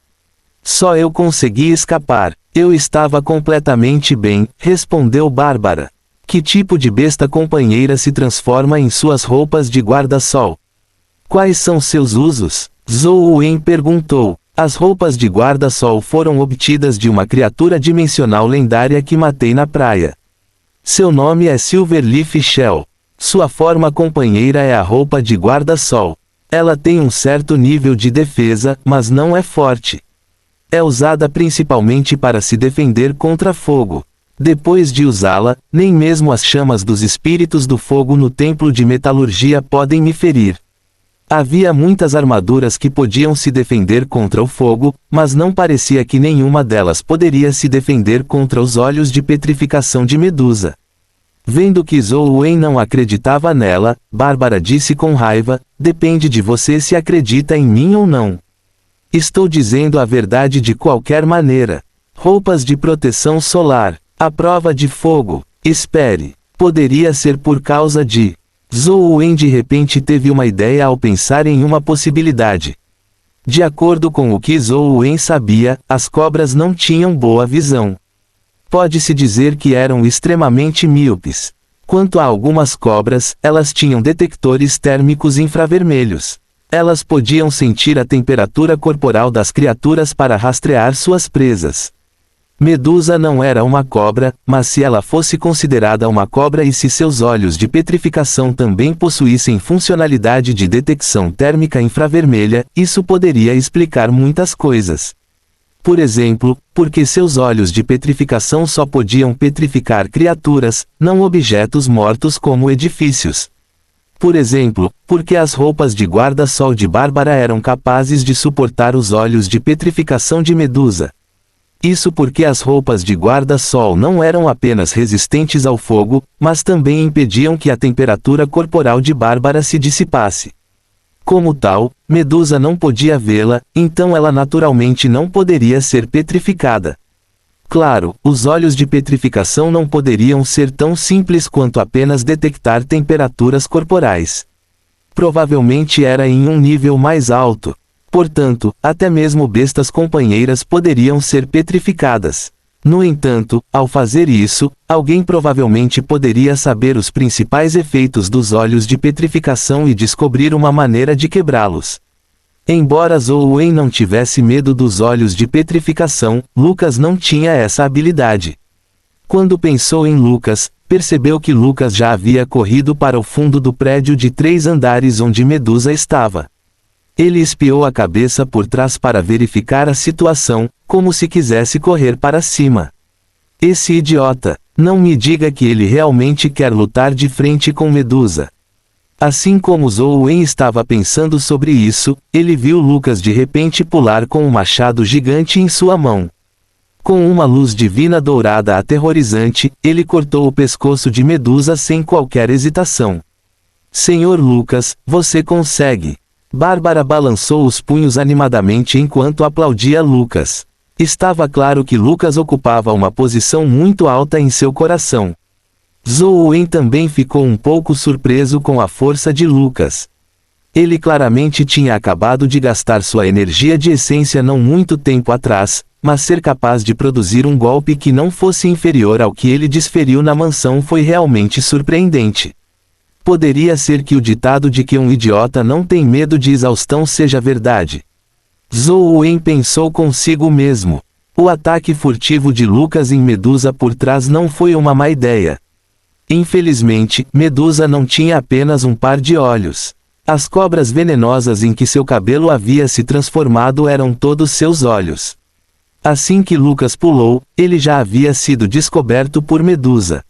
Só eu consegui escapar. Eu estava completamente bem, respondeu Bárbara. Que tipo de besta companheira se transforma em suas roupas de guarda-sol? Quais são seus usos? Zhou Wen perguntou. As roupas de guarda-sol foram obtidas de uma criatura dimensional lendária que matei na praia. Seu nome é Silverleaf Shell. Sua forma companheira é a roupa de guarda-sol. Ela tem um certo nível de defesa, mas não é forte. É usada principalmente para se defender contra fogo. Depois de usá-la, nem mesmo as chamas dos espíritos do fogo no templo de metalurgia podem me ferir. Havia muitas armaduras que podiam se defender contra o fogo, mas não parecia que nenhuma delas poderia se defender contra os olhos de petrificação de Medusa. Vendo que Zhou Wen não acreditava nela, Bárbara disse com raiva, depende de você se acredita em mim ou não. Estou dizendo a verdade de qualquer maneira. Roupas de proteção solar. A prova de fogo. Espere. Poderia ser por causa de... Zhou Wen de repente teve uma ideia ao pensar em uma possibilidade. De acordo com o que Zhou Wen sabia, as cobras não tinham boa visão. Pode-se dizer que eram extremamente míopes. Quanto a algumas cobras, elas tinham detectores térmicos infravermelhos. Elas podiam sentir a temperatura corporal das criaturas para rastrear suas presas. Medusa não era uma cobra, mas se ela fosse considerada uma cobra e se seus olhos de petrificação também possuíssem funcionalidade de detecção térmica infravermelha, isso poderia explicar muitas coisas. Por exemplo, porque seus olhos de petrificação só podiam petrificar criaturas, não objetos mortos como edifícios. Por exemplo, porque as roupas de guarda-sol de Bárbara eram capazes de suportar os olhos de petrificação de Medusa. Isso porque as roupas de guarda-sol não eram apenas resistentes ao fogo, mas também impediam que a temperatura corporal de Bárbara se dissipasse. Como tal, Medusa não podia vê-la, então ela naturalmente não poderia ser petrificada. Claro, os olhos de petrificação não poderiam ser tão simples quanto apenas detectar temperaturas corporais. Provavelmente era em um nível mais alto. Portanto, até mesmo bestas companheiras poderiam ser petrificadas. No entanto, ao fazer isso, alguém provavelmente poderia saber os principais efeitos dos olhos de petrificação e descobrir uma maneira de quebrá-los. Embora Zhou Wen não tivesse medo dos olhos de petrificação, Lucas não tinha essa habilidade. Quando pensou em Lucas, percebeu que Lucas já havia corrido para o fundo do prédio de 3 andares onde Medusa estava. Ele espiou a cabeça por trás para verificar a situação, como se quisesse correr para cima. Esse idiota! Não me diga que ele realmente quer lutar de frente com Medusa. Assim como Zhou Wen estava pensando sobre isso, ele viu Lucas de repente pular com um machado gigante em sua mão. Com uma luz divina dourada aterrorizante, ele cortou o pescoço de Medusa sem qualquer hesitação. Senhor Lucas, você consegue. Bárbara balançou os punhos animadamente enquanto aplaudia Lucas. Estava claro que Lucas ocupava uma posição muito alta em seu coração. Zhou Wen também ficou um pouco surpreso com a força de Lucas. Ele claramente tinha acabado de gastar sua energia de essência não muito tempo atrás, mas ser capaz de produzir um golpe que não fosse inferior ao que ele desferiu na mansão foi realmente surpreendente. Poderia ser que o ditado de que um idiota não tem medo de exaustão seja verdade. Zhou Wen pensou consigo mesmo. O ataque furtivo de Lucas em Medusa por trás não foi uma má ideia. Infelizmente, Medusa não tinha apenas um par de olhos. As cobras venenosas em que seu cabelo havia se transformado eram todos seus olhos. Assim que Lucas pulou, ele já havia sido descoberto por Medusa.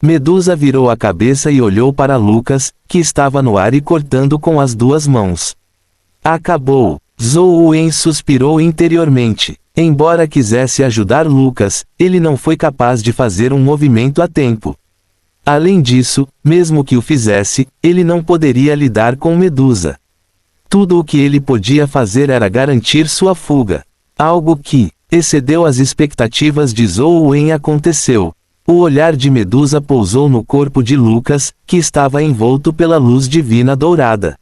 Medusa virou a cabeça e olhou para Lucas, que estava no ar e cortando com as duas mãos. Acabou. Zhou Wen suspirou interiormente. Embora quisesse ajudar Lucas, ele não foi capaz de fazer um movimento a tempo. Além disso, mesmo que o fizesse, ele não poderia lidar com Medusa. Tudo o que ele podia fazer era garantir sua fuga. Algo que excedeu as expectativas de Zhou Wen aconteceu. O olhar de Medusa pousou no corpo de Lucas, que estava envolto pela luz divina dourada.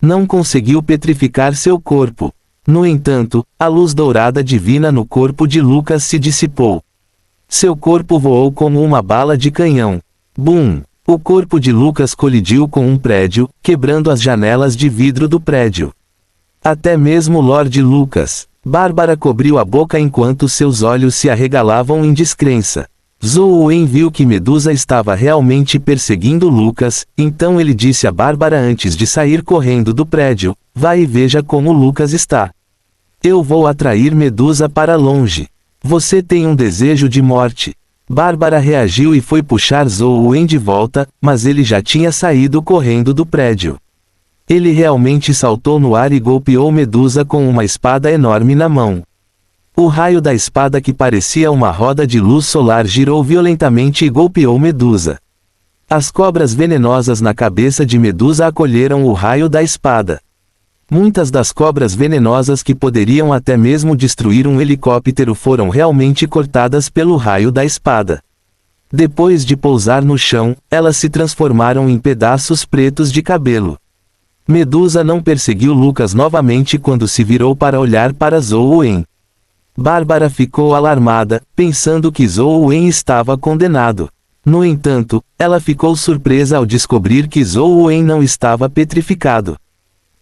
Não conseguiu petrificar seu corpo. No entanto, a luz dourada divina no corpo de Lucas se dissipou. Seu corpo voou como uma bala de canhão. Bum! O corpo de Lucas colidiu com um prédio, quebrando as janelas de vidro do prédio. Até mesmo Lord Lucas. Bárbara cobriu a boca enquanto seus olhos se arregalavam em descrença. Zhou Wen viu que Medusa estava realmente perseguindo Lucas, então ele disse a Bárbara antes de sair correndo do prédio: "Vá e veja como Lucas está. Eu vou atrair Medusa para longe. Você tem um desejo de morte." Bárbara reagiu e foi puxar Zhou Wen de volta, mas ele já tinha saído correndo do prédio. Ele realmente saltou no ar e golpeou Medusa com uma espada enorme na mão. O raio da espada que parecia uma roda de luz solar girou violentamente e golpeou Medusa. As cobras venenosas na cabeça de Medusa acolheram o raio da espada. Muitas das cobras venenosas que poderiam até mesmo destruir um helicóptero foram realmente cortadas pelo raio da espada. Depois de pousar no chão, elas se transformaram em pedaços pretos de cabelo. Medusa não perseguiu Lucas novamente quando se virou para olhar para Zhou Wen. Bárbara ficou alarmada, pensando que Zhou Wen estava condenado. No entanto, ela ficou surpresa ao descobrir que Zhou Wen não estava petrificado.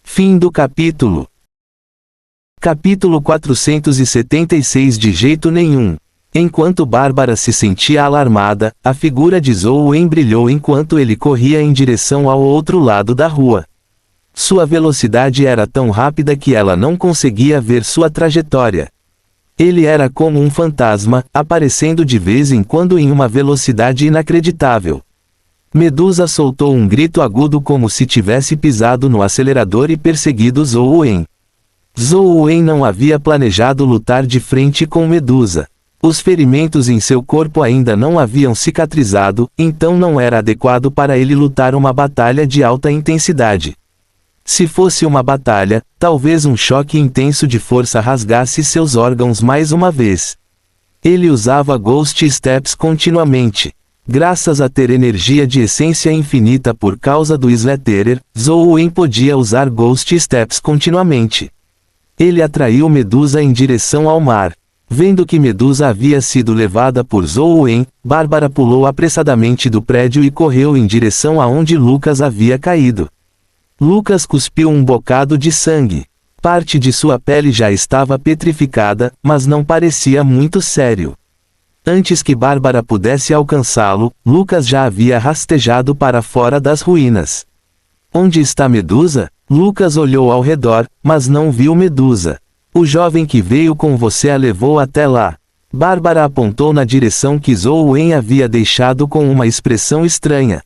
Fim do capítulo. Capítulo 476. De jeito nenhum. Enquanto Bárbara se sentia alarmada, a figura de Zhou Wen brilhou enquanto ele corria em direção ao outro lado da rua. Sua velocidade era tão rápida que ela não conseguia ver sua trajetória. Ele era como um fantasma, aparecendo de vez em quando em uma velocidade inacreditável. Medusa soltou um grito agudo como se tivesse pisado no acelerador e perseguido Zhou Wen. Zhou Wen não havia planejado lutar de frente com Medusa. Os ferimentos em seu corpo ainda não haviam cicatrizado, então não era adequado para ele lutar uma batalha de alta intensidade. Se fosse uma batalha, talvez um choque intenso de força rasgasse seus órgãos mais uma vez. Ele usava Ghost Steps continuamente. Graças a ter energia de essência infinita por causa do Slaterer, Zhou Wen podia usar Ghost Steps continuamente. Ele atraiu Medusa em direção ao mar. Vendo que Medusa havia sido levada por Zhou Wen, Bárbara pulou apressadamente do prédio e correu em direção aonde Lucas havia caído. Lucas cuspiu um bocado de sangue. Parte de sua pele já estava petrificada, mas não parecia muito sério. Antes que Bárbara pudesse alcançá-lo, Lucas já havia rastejado para fora das ruínas. Onde está Medusa? Lucas olhou ao redor, mas não viu Medusa. O jovem que veio com você a levou até lá. Bárbara apontou na direção que Zhou Wen havia deixado com uma expressão estranha.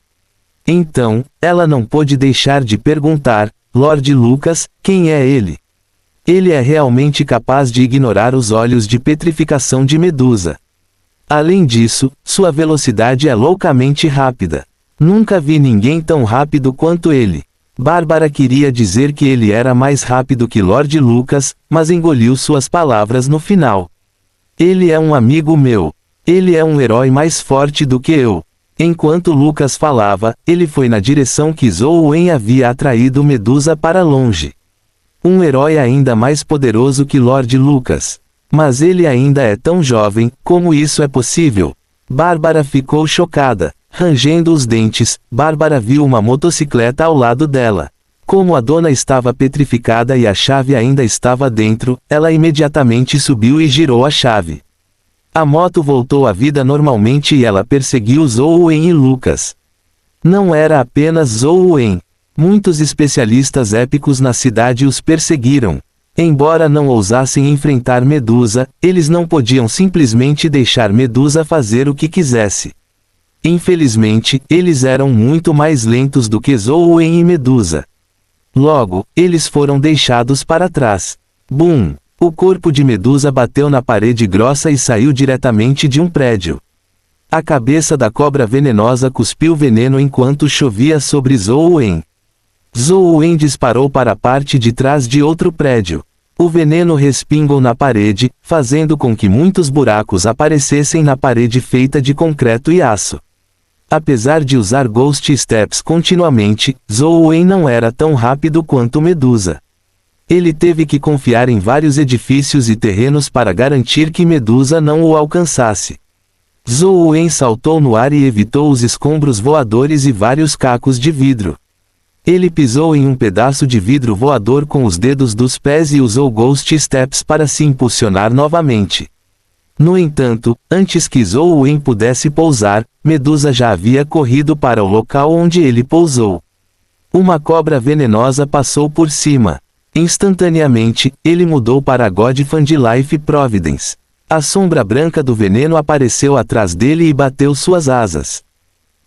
Então, ela não pôde deixar de perguntar: Lord Lucas, quem é ele? Ele é realmente capaz de ignorar os olhos de petrificação de Medusa. Além disso, sua velocidade é loucamente rápida. Nunca vi ninguém tão rápido quanto ele. Bárbara queria dizer que ele era mais rápido que Lord Lucas, mas engoliu suas palavras no final. Ele é um amigo meu. Ele é um herói mais forte do que eu. Enquanto Lucas falava, ele foi na direção que Zhou Wen havia atraído Medusa para longe. Um herói ainda mais poderoso que Lord Lucas. Mas ele ainda é tão jovem, como isso é possível? Bárbara ficou chocada. Rangendo os dentes, Bárbara viu uma motocicleta ao lado dela. Como a dona estava petrificada e a chave ainda estava dentro, ela imediatamente subiu e girou a chave. A moto voltou à vida normalmente e ela perseguiu Zhou Wen e Lucas. Não era apenas Zhou Wen. Muitos especialistas épicos na cidade os perseguiram. Embora não ousassem enfrentar Medusa, eles não podiam simplesmente deixar Medusa fazer o que quisesse. Infelizmente, eles eram muito mais lentos do que Zhou Wen e Medusa. Logo, eles foram deixados para trás. Bum! O corpo de Medusa bateu na parede grossa e saiu diretamente de um prédio. A cabeça da cobra venenosa cuspiu veneno enquanto chovia sobre Zhou Wen. Zhou Wen disparou para a parte de trás de outro prédio. O veneno respingou na parede, fazendo com que muitos buracos aparecessem na parede feita de concreto e aço. Apesar de usar Ghost Steps continuamente, Zhou Wen não era tão rápido quanto Medusa. Ele teve que confiar em vários edifícios e terrenos para garantir que Medusa não o alcançasse. Zhou Wen saltou no ar e evitou os escombros voadores e vários cacos de vidro. Ele pisou em um pedaço de vidro voador com os dedos dos pés e usou Ghost Steps para se impulsionar novamente. No entanto, antes que Zhou Wen pudesse pousar, Medusa já havia corrido para o local onde ele pousou. Uma cobra venenosa passou por cima. Instantaneamente, ele mudou para Godfund Life Providence. A sombra branca do veneno apareceu atrás dele e bateu suas asas.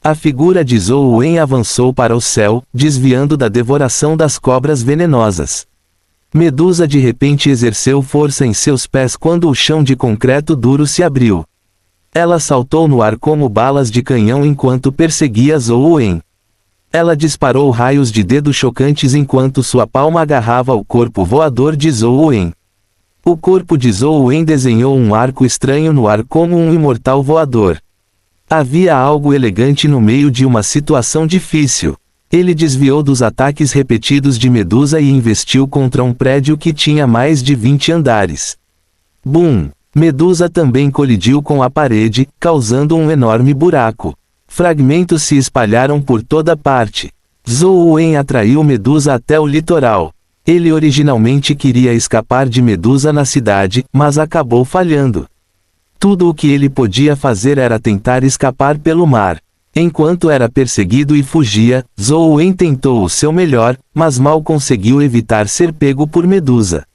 A figura de Zhou Wen avançou para o céu, desviando da devoração das cobras venenosas. Medusa de repente exerceu força em seus pés quando o chão de concreto duro se abriu. Ela saltou no ar como balas de canhão enquanto perseguia Zhou Wen. Ela disparou raios de dedo chocantes enquanto sua palma agarrava o corpo voador de Zhou Wen. O corpo de Zhou Wen desenhou um arco estranho no ar como um imortal voador. Havia algo elegante no meio de uma situação difícil. Ele desviou dos ataques repetidos de Medusa e investiu contra um prédio que tinha mais de 20 andares. Bum! Medusa também colidiu com a parede, causando um enorme buraco. Fragmentos se espalharam por toda parte. Zhou Wen atraiu Medusa até o litoral. Ele originalmente queria escapar de Medusa na cidade, mas acabou falhando. Tudo o que ele podia fazer era tentar escapar pelo mar. Enquanto era perseguido e fugia, Zhou Wen tentou o seu melhor, mas mal conseguiu evitar ser pego por Medusa.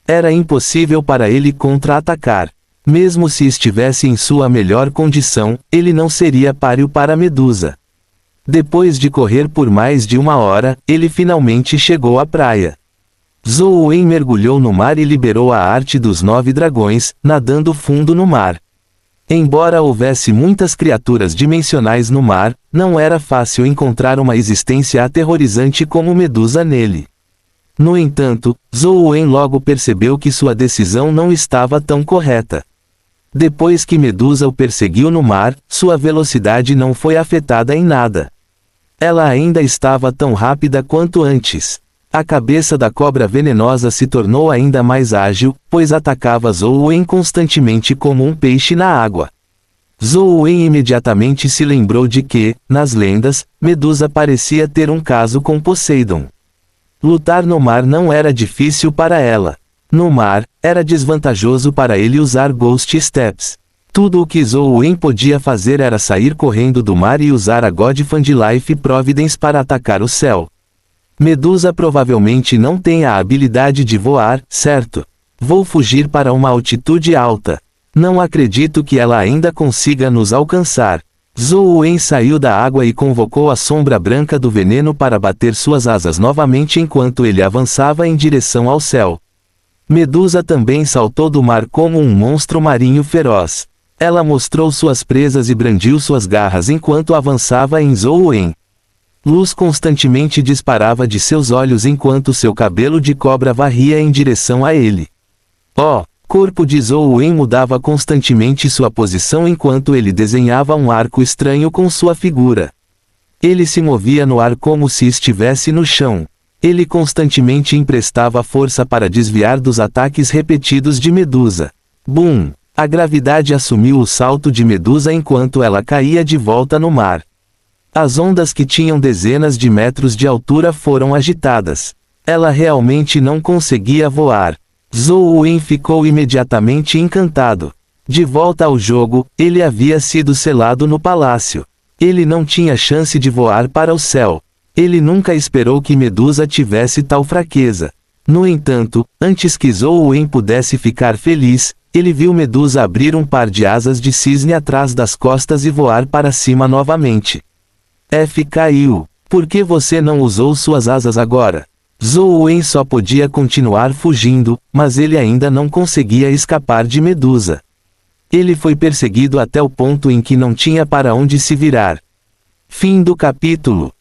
Era impossível para ele contra-atacar. Mesmo se estivesse em sua melhor condição, ele não seria páreo para Medusa. Depois de correr por mais de uma hora, ele finalmente chegou à praia. Zhou Wen mergulhou no mar e liberou a arte dos 9 dragões, nadando fundo no mar. Embora houvesse muitas criaturas dimensionais no mar, não era fácil encontrar uma existência aterrorizante como Medusa nele. No entanto, Zhou Wen logo percebeu que sua decisão não estava tão correta. Depois que Medusa o perseguiu no mar, sua velocidade não foi afetada em nada. Ela ainda estava tão rápida quanto antes. A cabeça da cobra venenosa se tornou ainda mais ágil, pois atacava Zhou Wen constantemente como um peixe na água. Zhou Wen imediatamente se lembrou de que, nas lendas, Medusa parecia ter um caso com Poseidon. Lutar no mar não era difícil para ela. No mar, era desvantajoso para ele usar Ghost Steps. Tudo o que Zhou Wen podia fazer era sair correndo do mar e usar a Godfund Life Providence para atacar o céu. Medusa provavelmente não tem a habilidade de voar, certo? Vou fugir para uma altitude alta. Não acredito que ela ainda consiga nos alcançar. Zhou Wen saiu da água e convocou a sombra branca do veneno para bater suas asas novamente enquanto ele avançava em direção ao céu. Medusa também saltou do mar como um monstro marinho feroz. Ela mostrou suas presas e brandiu suas garras enquanto avançava em Zhou Wen. Luz constantemente disparava de seus olhos enquanto seu cabelo de cobra varria em direção a ele. O corpo de Zhou Wen mudava constantemente sua posição enquanto ele desenhava um arco estranho com sua figura. Ele se movia no ar como se estivesse no chão. Ele constantemente emprestava força para desviar dos ataques repetidos de Medusa. Boom! A gravidade assumiu o salto de Medusa enquanto ela caía de volta no mar. As ondas que tinham dezenas de metros de altura foram agitadas. Ela realmente não conseguia voar. Zhou Wen ficou imediatamente encantado. De volta ao jogo, ele havia sido selado no palácio. Ele não tinha chance de voar para o céu. Ele nunca esperou que Medusa tivesse tal fraqueza. No entanto, antes que Zhou Wen pudesse ficar feliz, ele viu Medusa abrir um par de asas de cisne atrás das costas e voar para cima novamente. Caiu. Por que você não usou suas asas agora? Zhou Wen só podia continuar fugindo, mas ele ainda não conseguia escapar de Medusa. Ele foi perseguido até o ponto em que não tinha para onde se virar. Fim do capítulo.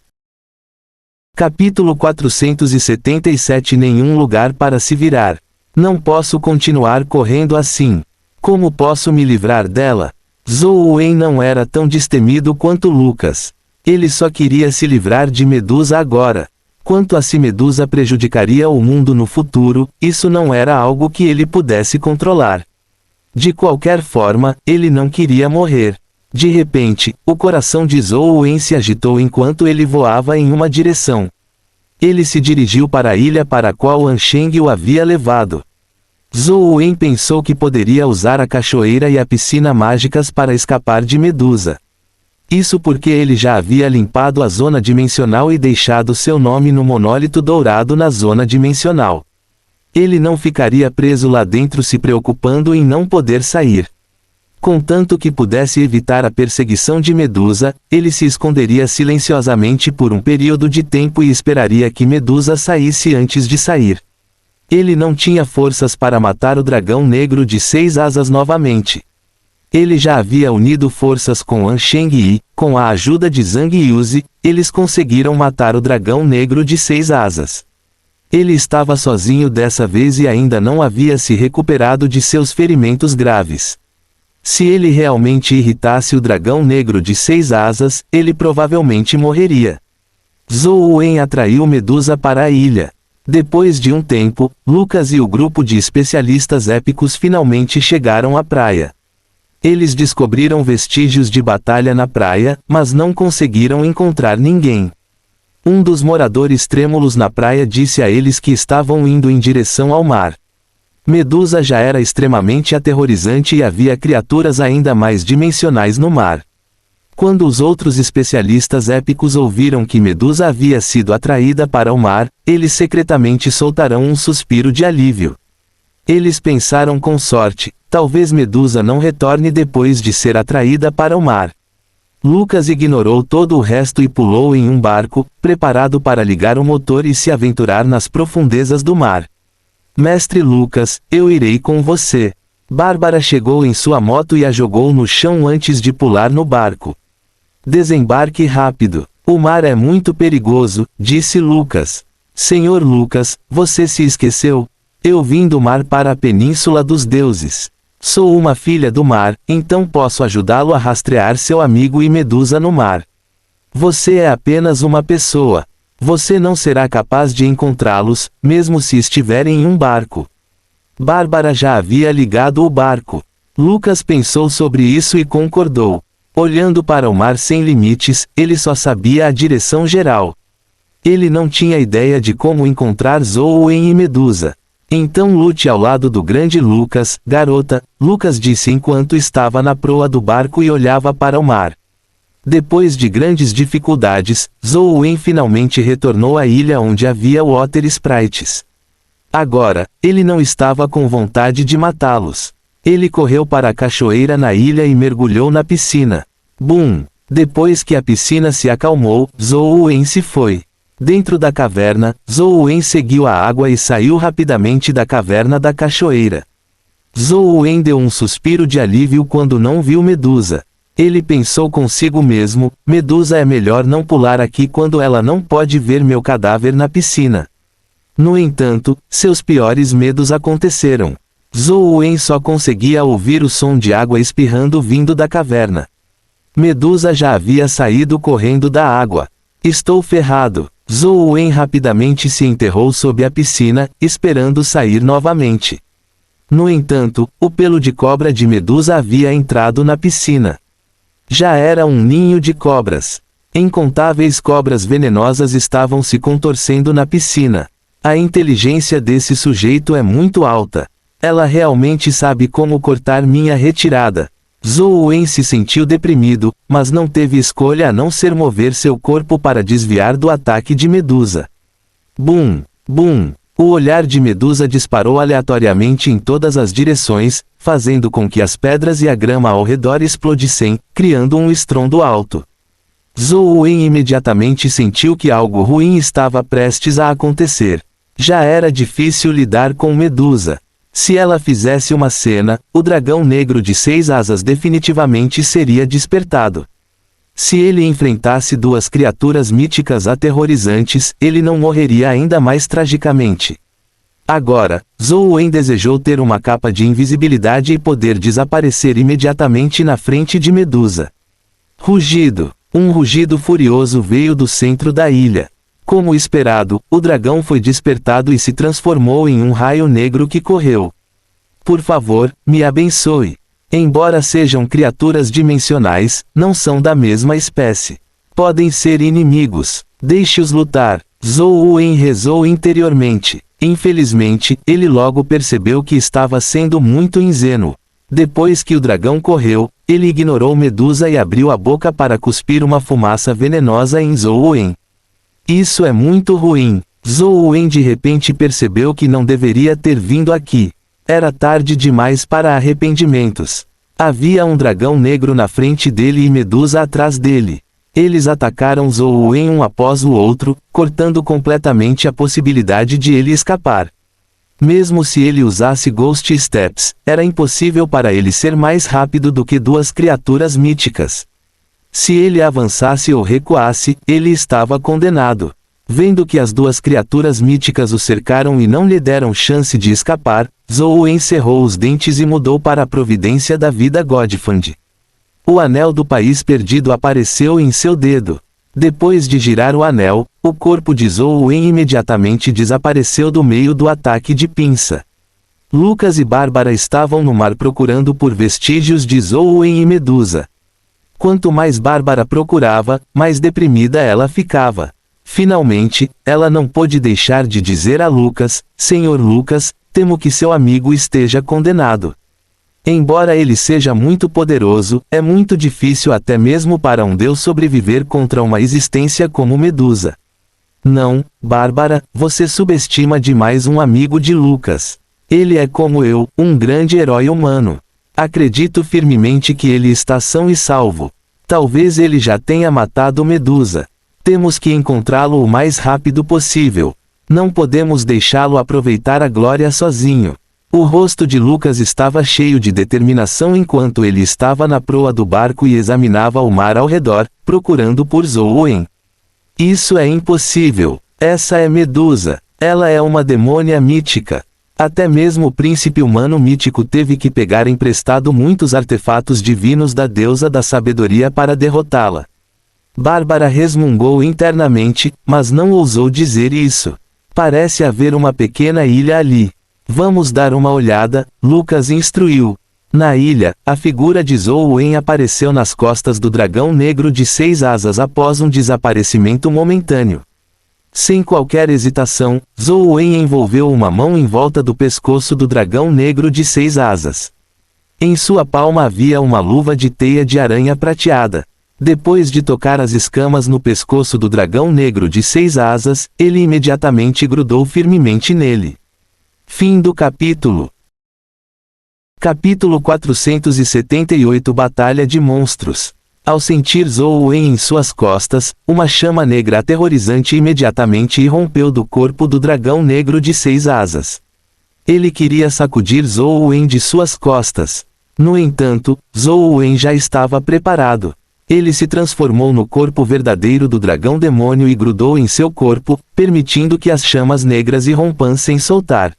Capítulo 477. Nenhum lugar para se virar. Não posso continuar correndo assim. Como posso me livrar dela? Zhou Wen não era tão destemido quanto Lucas. Ele só queria se livrar de Medusa agora. Quanto a se Medusa prejudicaria o mundo no futuro, isso não era algo que ele pudesse controlar. De qualquer forma, ele não queria morrer. De repente, o coração de Zhou Wen se agitou enquanto ele voava em uma direção. Ele se dirigiu para a ilha para a qual Ansheng o havia levado. Zhou Wen pensou que poderia usar a cachoeira e a piscina mágicas para escapar de Medusa. Isso porque ele já havia limpado a zona dimensional e deixado seu nome no monólito dourado na zona dimensional. Ele não ficaria preso lá dentro se preocupando em não poder sair. Contanto que pudesse evitar a perseguição de Medusa, ele se esconderia silenciosamente por um período de tempo e esperaria que Medusa saísse antes de sair. Ele não tinha forças para matar o dragão negro de 6 asas novamente. Ele já havia unido forças com Ansheng e, com a ajuda de Zhang Yuzi, eles conseguiram matar o dragão negro de 6 asas. Ele estava sozinho dessa vez e ainda não havia se recuperado de seus ferimentos graves. Se ele realmente irritasse o dragão negro de 6 asas, ele provavelmente morreria. Zhou Wen atraiu Medusa para a ilha. Depois de um tempo, Lucas e o grupo de especialistas épicos finalmente chegaram à praia. Eles descobriram vestígios de batalha na praia, mas não conseguiram encontrar ninguém. Um dos moradores trêmulos na praia disse a eles que estavam indo em direção ao mar. Medusa já era extremamente aterrorizante e havia criaturas ainda mais dimensionais no mar. Quando os outros especialistas épicos ouviram que Medusa havia sido atraída para o mar, eles secretamente soltaram um suspiro de alívio. Eles pensaram com sorte, talvez Medusa não retorne depois de ser atraída para o mar. Lucas ignorou todo o resto e pulou em um barco, preparado para ligar o motor e se aventurar nas profundezas do mar. Mestre Lucas, eu irei com você. Bárbara chegou em sua moto e a jogou no chão antes de pular no barco. Desembarque rápido. O mar é muito perigoso, disse Lucas. Senhor Lucas, você se esqueceu? Eu vim do mar para a Península dos Deuses. Sou uma filha do mar, então posso ajudá-lo a rastrear seu amigo e Medusa no mar. Você é apenas uma pessoa. Você não será capaz de encontrá-los, mesmo se estiverem em um barco. Bárbara já havia ligado o barco. Lucas pensou sobre isso e concordou. Olhando para o mar sem limites, ele só sabia a direção geral. Ele não tinha ideia de como encontrar Zhou Wen e Medusa. Então lute ao lado do grande Lucas, garota, Lucas disse enquanto estava na proa do barco e olhava para o mar. Depois de grandes dificuldades, Zhou Wen finalmente retornou à ilha onde havia Water Sprites. Agora, ele não estava com vontade de matá-los. Ele correu para a cachoeira na ilha e mergulhou na piscina. Bum! Depois que a piscina se acalmou, Zhou Wen se foi. Dentro da caverna, Zhou Wen seguiu a água e saiu rapidamente da caverna da cachoeira. Zhou Wen deu um suspiro de alívio quando não viu Medusa. Ele pensou consigo mesmo, Medusa é melhor não pular aqui quando ela não pode ver meu cadáver na piscina. No entanto, seus piores medos aconteceram. Zhou Wen só conseguia ouvir o som de água espirrando vindo da caverna. Medusa já havia saído correndo da água. Estou ferrado. Zhou Wen rapidamente se enterrou sob a piscina, esperando sair novamente. No entanto, o pelo de cobra de Medusa havia entrado na piscina. Já era um ninho de cobras. Incontáveis cobras venenosas estavam se contorcendo na piscina. A inteligência desse sujeito é muito alta. Ela realmente sabe como cortar minha retirada. Zhou Wen se sentiu deprimido, mas não teve escolha a não ser mover seu corpo para desviar do ataque de Medusa. Bum! Bum! O olhar de Medusa disparou aleatoriamente em todas as direções, fazendo com que as pedras e a grama ao redor explodissem, criando um estrondo alto. Zhou Wen imediatamente sentiu que algo ruim estava prestes a acontecer. Já era difícil lidar com Medusa. Se ela fizesse uma cena, o dragão negro de 6 asas definitivamente seria despertado. Se ele enfrentasse duas criaturas míticas aterrorizantes, ele não morreria ainda mais tragicamente. Agora, Zhou Wen desejou ter uma capa de invisibilidade e poder desaparecer imediatamente na frente de Medusa. Rugido. Um rugido furioso veio do centro da ilha. Como esperado, o dragão foi despertado e se transformou em um raio negro que correu. Por favor, me abençoe. Embora sejam criaturas dimensionais, não são da mesma espécie. Podem ser inimigos. Deixe-os lutar. Zhou Wen rezou interiormente. Infelizmente, ele logo percebeu que estava sendo muito ingênuo. Depois que o dragão correu, ele ignorou Medusa e abriu a boca para cuspir uma fumaça venenosa em Zhou Wen. Isso é muito ruim. Zhou Wen de repente percebeu que não deveria ter vindo aqui. Era tarde demais para arrependimentos. Havia um dragão negro na frente dele e Medusa atrás dele. Eles atacaram Zhou Wen um após o outro, cortando completamente a possibilidade de ele escapar. Mesmo se ele usasse Ghost Steps, era impossível para ele ser mais rápido do que duas criaturas míticas. Se ele avançasse ou recuasse, ele estava condenado. Vendo que as duas criaturas míticas o cercaram e não lhe deram chance de escapar, Zhou Wen cerrou os dentes e mudou para a providência da vida Godfand. O anel do país perdido apareceu em seu dedo. Depois de girar o anel, o corpo de Zhou Wen imediatamente desapareceu do meio do ataque de pinça. Lucas e Bárbara estavam no mar procurando por vestígios de Zhou Wen e Medusa. Quanto mais Bárbara procurava, mais deprimida ela ficava. Finalmente, ela não pôde deixar de dizer a Lucas: Senhor Lucas, temo que seu amigo esteja condenado. Embora ele seja muito poderoso, é muito difícil até mesmo para um deus sobreviver contra uma existência como Medusa. Não, Bárbara, você subestima demais um amigo de Lucas. Ele é como eu, um grande herói humano. Acredito firmemente que ele está são e salvo. Talvez ele já tenha matado Medusa. Temos que encontrá-lo o mais rápido possível. Não podemos deixá-lo aproveitar a glória sozinho. O rosto de Lucas estava cheio de determinação enquanto ele estava na proa do barco e examinava o mar ao redor, procurando por Zhou Wen. Isso é impossível. Essa é Medusa. Ela é uma demônia mítica. Até mesmo o príncipe humano mítico teve que pegar emprestado muitos artefatos divinos da deusa da sabedoria para derrotá-la. Bárbara resmungou internamente, mas não ousou dizer isso. Parece haver uma pequena ilha ali. Vamos dar uma olhada, Lucas instruiu. Na ilha, a figura de Zhou Wen apareceu nas costas do dragão negro de 6 asas após um desaparecimento momentâneo. Sem qualquer hesitação, Zhou Wen envolveu uma mão em volta do pescoço do dragão negro de 6 asas. Em sua palma havia uma luva de teia de aranha prateada. Depois de tocar as escamas no pescoço do dragão negro de 6 asas, ele imediatamente grudou firmemente nele. Fim do capítulo. Capítulo 478 Batalha de Monstros. Ao sentir Zhou Wen em suas costas, uma chama negra aterrorizante imediatamente irrompeu do corpo do dragão negro de 6 asas. Ele queria sacudir Zhou Wen de suas costas. No entanto, Zhou Wen já estava preparado. Ele se transformou no corpo verdadeiro do dragão demônio e grudou em seu corpo, permitindo que as chamas negras irrompam sem soltar.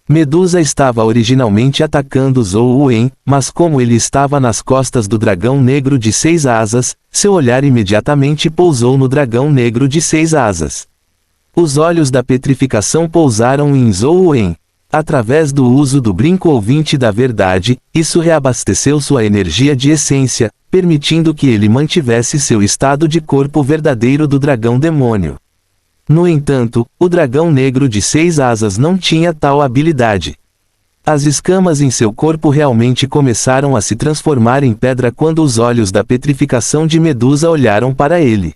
Medusa estava originalmente atacando Zhou Wen, mas como ele estava nas costas do dragão negro de 6 asas, seu olhar imediatamente pousou no dragão negro de 6 asas. Os olhos da petrificação pousaram em Zhou Wen. Através do uso do brinco ouvinte da verdade, isso reabasteceu sua energia de essência, permitindo que ele mantivesse seu estado de corpo verdadeiro do dragão demônio. No entanto, o dragão negro de 6 asas não tinha tal habilidade. As escamas em seu corpo realmente começaram a se transformar em pedra quando os olhos da petrificação de Medusa olharam para ele.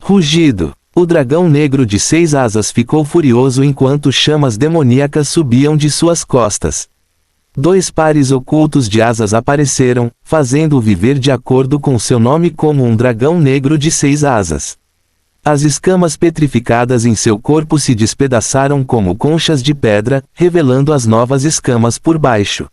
Rugido. O dragão negro de 6 asas ficou furioso enquanto chamas demoníacas subiam de suas costas. 2 pares ocultos de asas apareceram, fazendo-o viver de acordo com seu nome como um dragão negro de 6 asas. As escamas petrificadas em seu corpo se despedaçaram como conchas de pedra, revelando as novas escamas por baixo.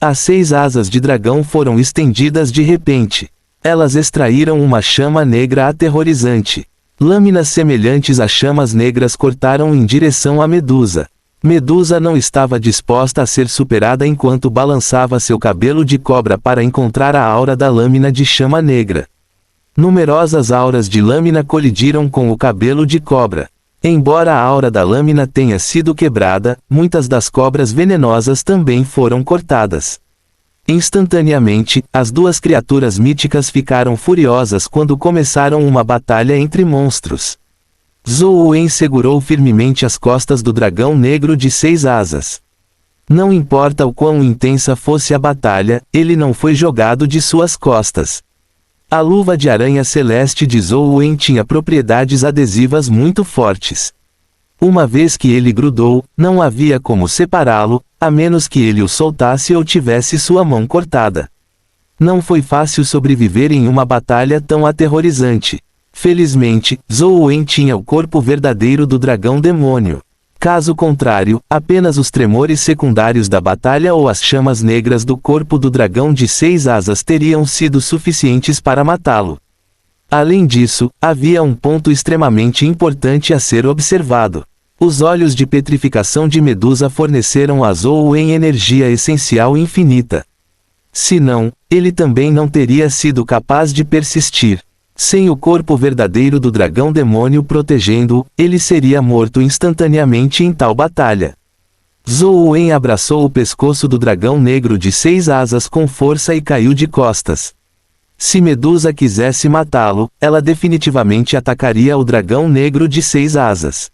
As 6 asas de dragão foram estendidas de repente. Elas extraíram uma chama negra aterrorizante. Lâminas semelhantes a chamas negras cortaram em direção a Medusa. Medusa não estava disposta a ser superada enquanto balançava seu cabelo de cobra para encontrar a aura da lâmina de chama negra. Numerosas auras de lâmina colidiram com o cabelo de cobra. Embora a aura da lâmina tenha sido quebrada, muitas das cobras venenosas também foram cortadas. Instantaneamente, as 2 criaturas míticas ficaram furiosas quando começaram uma batalha entre monstros. Zhou Wen segurou firmemente as costas do dragão negro de 6 asas. Não importa o quão intensa fosse a batalha, ele não foi jogado de suas costas. A luva de aranha celeste de Zhou Wen tinha propriedades adesivas muito fortes. Uma vez que ele grudou, não havia como separá-lo, a menos que ele o soltasse ou tivesse sua mão cortada. Não foi fácil sobreviver em uma batalha tão aterrorizante. Felizmente, Zhou Wen tinha o corpo verdadeiro do dragão demônio. Caso contrário, apenas os tremores secundários da batalha ou as chamas negras do corpo do dragão de 6 asas teriam sido suficientes para matá-lo. Além disso, havia um ponto extremamente importante a ser observado. Os olhos de petrificação de Medusa forneceram a Zhou Wen energia essencial infinita. Se não, ele também não teria sido capaz de persistir. Sem o corpo verdadeiro do dragão demônio protegendo-o, ele seria morto instantaneamente em tal batalha. Zhou Wen abraçou o pescoço do dragão negro de 6 asas com força e caiu de costas. Se Medusa quisesse matá-lo, ela definitivamente atacaria o dragão negro de 6 asas.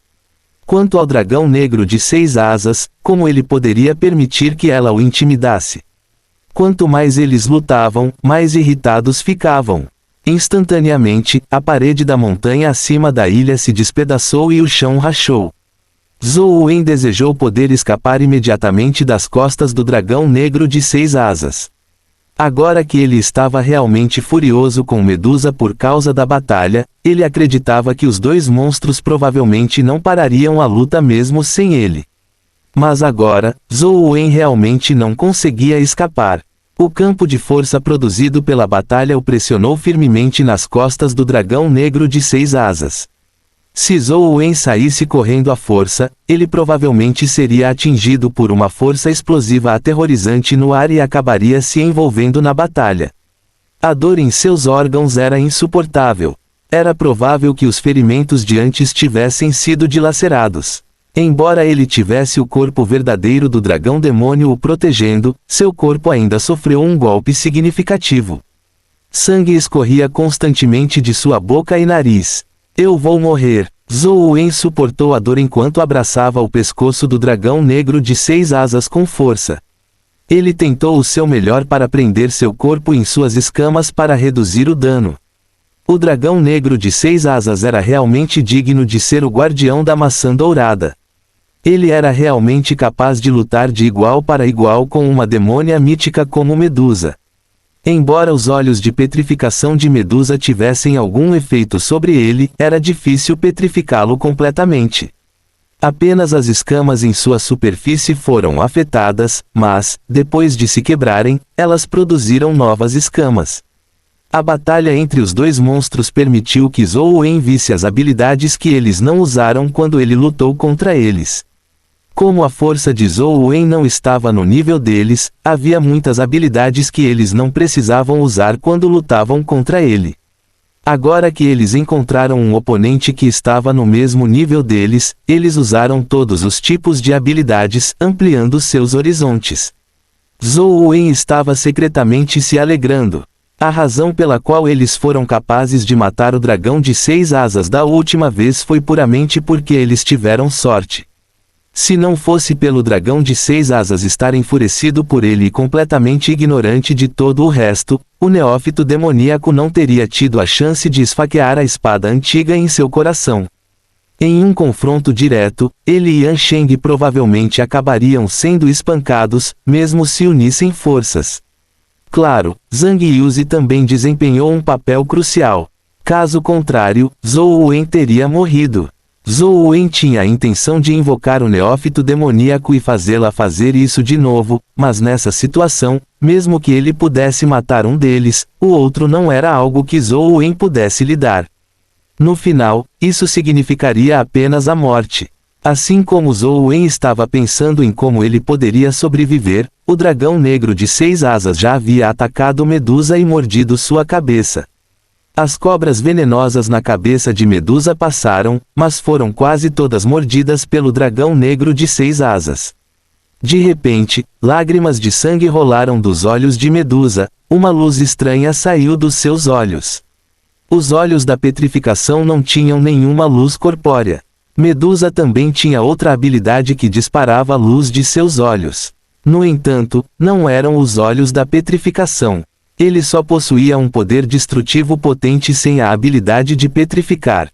Quanto ao dragão negro de 6 asas, como ele poderia permitir que ela o intimidasse? Quanto mais eles lutavam, mais irritados ficavam. Instantaneamente, a parede da montanha acima da ilha se despedaçou e o chão rachou. Zhou Wen desejou poder escapar imediatamente das costas do dragão negro de 6 asas. Agora que ele estava realmente furioso com Medusa por causa da batalha, ele acreditava que os 2 monstros provavelmente não parariam a luta mesmo sem ele. Mas agora, Zhou Wen realmente não conseguia escapar. O campo de força produzido pela batalha o pressionou firmemente nas costas do dragão negro de 6 asas. Se Zhou Wen saísse correndo à força, ele provavelmente seria atingido por uma força explosiva aterrorizante no ar e acabaria se envolvendo na batalha. A dor em seus órgãos era insuportável. Era provável que os ferimentos de antes tivessem sido dilacerados. Embora ele tivesse o corpo verdadeiro do dragão demônio o protegendo, seu corpo ainda sofreu um golpe significativo. Sangue escorria constantemente de sua boca e nariz. Eu vou morrer. Zhou Wen suportou a dor enquanto abraçava o pescoço do dragão negro de 6 asas com força. Ele tentou o seu melhor para prender seu corpo em suas escamas para reduzir o dano. O dragão negro de 6 asas era realmente digno de ser o guardião da maçã dourada. Ele era realmente capaz de lutar de igual para igual com uma demônia mítica como Medusa. Embora os olhos de petrificação de Medusa tivessem algum efeito sobre ele, era difícil petrificá-lo completamente. Apenas as escamas em sua superfície foram afetadas, mas, depois de se quebrarem, elas produziram novas escamas. A batalha entre os dois monstros permitiu que Zhou Wen visse as habilidades que eles não usaram quando ele lutou contra eles. Como a força de Zhou Wen não estava no nível deles, havia muitas habilidades que eles não precisavam usar quando lutavam contra ele. Agora que eles encontraram um oponente que estava no mesmo nível deles, eles usaram todos os tipos de habilidades, ampliando seus horizontes. Zhou Wen estava secretamente se alegrando. A razão pela qual eles foram capazes de matar o dragão de 6 asas da última vez foi puramente porque eles tiveram sorte. Se não fosse pelo dragão de 6 asas estar enfurecido por ele e completamente ignorante de todo o resto, o neófito demoníaco não teria tido a chance de esfaquear a espada antiga em seu coração. Em um confronto direto, ele e Yan Sheng provavelmente acabariam sendo espancados, mesmo se unissem forças. Claro, Zhang Yuzi também desempenhou um papel crucial. Caso contrário, Zhou Wen teria morrido. Zhou Wen tinha a intenção de invocar o neófito demoníaco e fazê-la fazer isso de novo, mas nessa situação, mesmo que ele pudesse matar um deles, o outro não era algo que Zhou Wen pudesse lidar. No final, isso significaria apenas a morte. Assim como Zhou Wen estava pensando em como ele poderia sobreviver, o dragão negro de 6 asas já havia atacado Medusa e mordido sua cabeça. As cobras venenosas na cabeça de Medusa passaram, mas foram quase todas mordidas pelo dragão negro de 6 asas. De repente, lágrimas de sangue rolaram dos olhos de Medusa, uma luz estranha saiu dos seus olhos. Os olhos da petrificação não tinham nenhuma luz corpórea. Medusa também tinha outra habilidade que disparava a luz de seus olhos. No entanto, não eram os olhos da petrificação. Ele só possuía um poder destrutivo potente sem a habilidade de petrificar.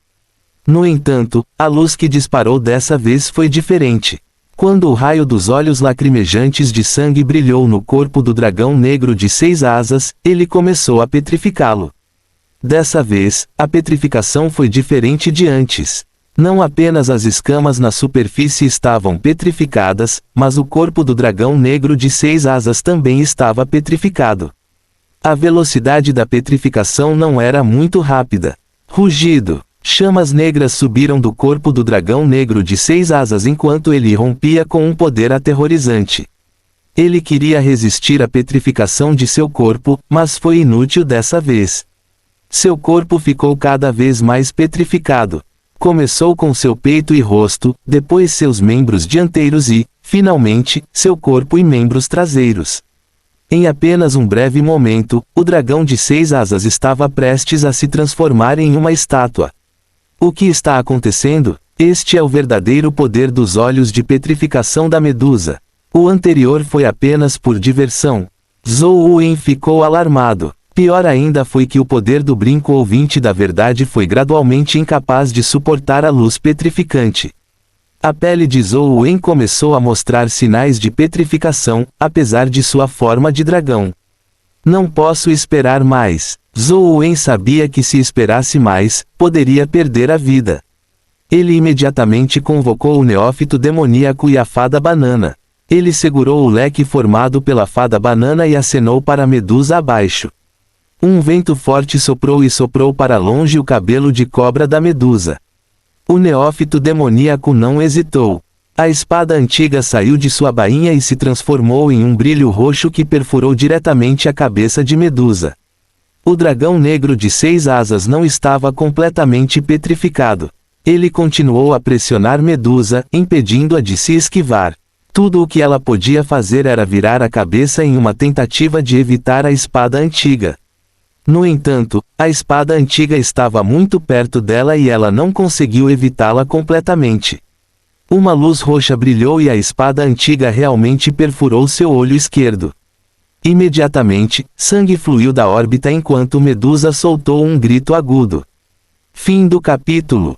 No entanto, a luz que disparou dessa vez foi diferente. Quando o raio dos olhos lacrimejantes de sangue brilhou no corpo do dragão negro de 6 asas, ele começou a petrificá-lo. Dessa vez, a petrificação foi diferente de antes. Não apenas as escamas na superfície estavam petrificadas, mas o corpo do dragão negro de 6 asas também estava petrificado. A velocidade da petrificação não era muito rápida. Rugido. Chamas negras subiram do corpo do dragão negro de 6 asas enquanto ele rompia com um poder aterrorizante. Ele queria resistir à petrificação de seu corpo, mas foi inútil dessa vez. Seu corpo ficou cada vez mais petrificado. Começou com seu peito e rosto, depois seus membros dianteiros e, finalmente, seu corpo e membros traseiros. Em apenas um breve momento, o dragão de 6 asas estava prestes a se transformar em uma estátua. O que está acontecendo? Este é o verdadeiro poder dos olhos de petrificação da Medusa. O anterior foi apenas por diversão. Zhou Wen ficou alarmado. Pior ainda foi que o poder do brinco ouvinte da verdade foi gradualmente incapaz de suportar a luz petrificante. A pele de Zhou Wen começou a mostrar sinais de petrificação, apesar de sua forma de dragão. Não posso esperar mais. Zhou Wen sabia que se esperasse mais, poderia perder a vida. Ele imediatamente convocou o neófito demoníaco e a fada banana. Ele segurou o leque formado pela fada banana e acenou para Medusa abaixo. Um vento forte soprou e soprou para longe o cabelo de cobra da Medusa. O neófito demoníaco não hesitou. A espada antiga saiu de sua bainha e se transformou em um brilho roxo que perfurou diretamente a cabeça de Medusa. O dragão negro de 6 asas não estava completamente petrificado. Ele continuou a pressionar Medusa, impedindo-a de se esquivar. Tudo o que ela podia fazer era virar a cabeça em uma tentativa de evitar a espada antiga. No entanto, a espada antiga estava muito perto dela e ela não conseguiu evitá-la completamente. Uma luz roxa brilhou e a espada antiga realmente perfurou seu olho esquerdo. Imediatamente, sangue fluiu da órbita enquanto Medusa soltou um grito agudo. Fim do capítulo.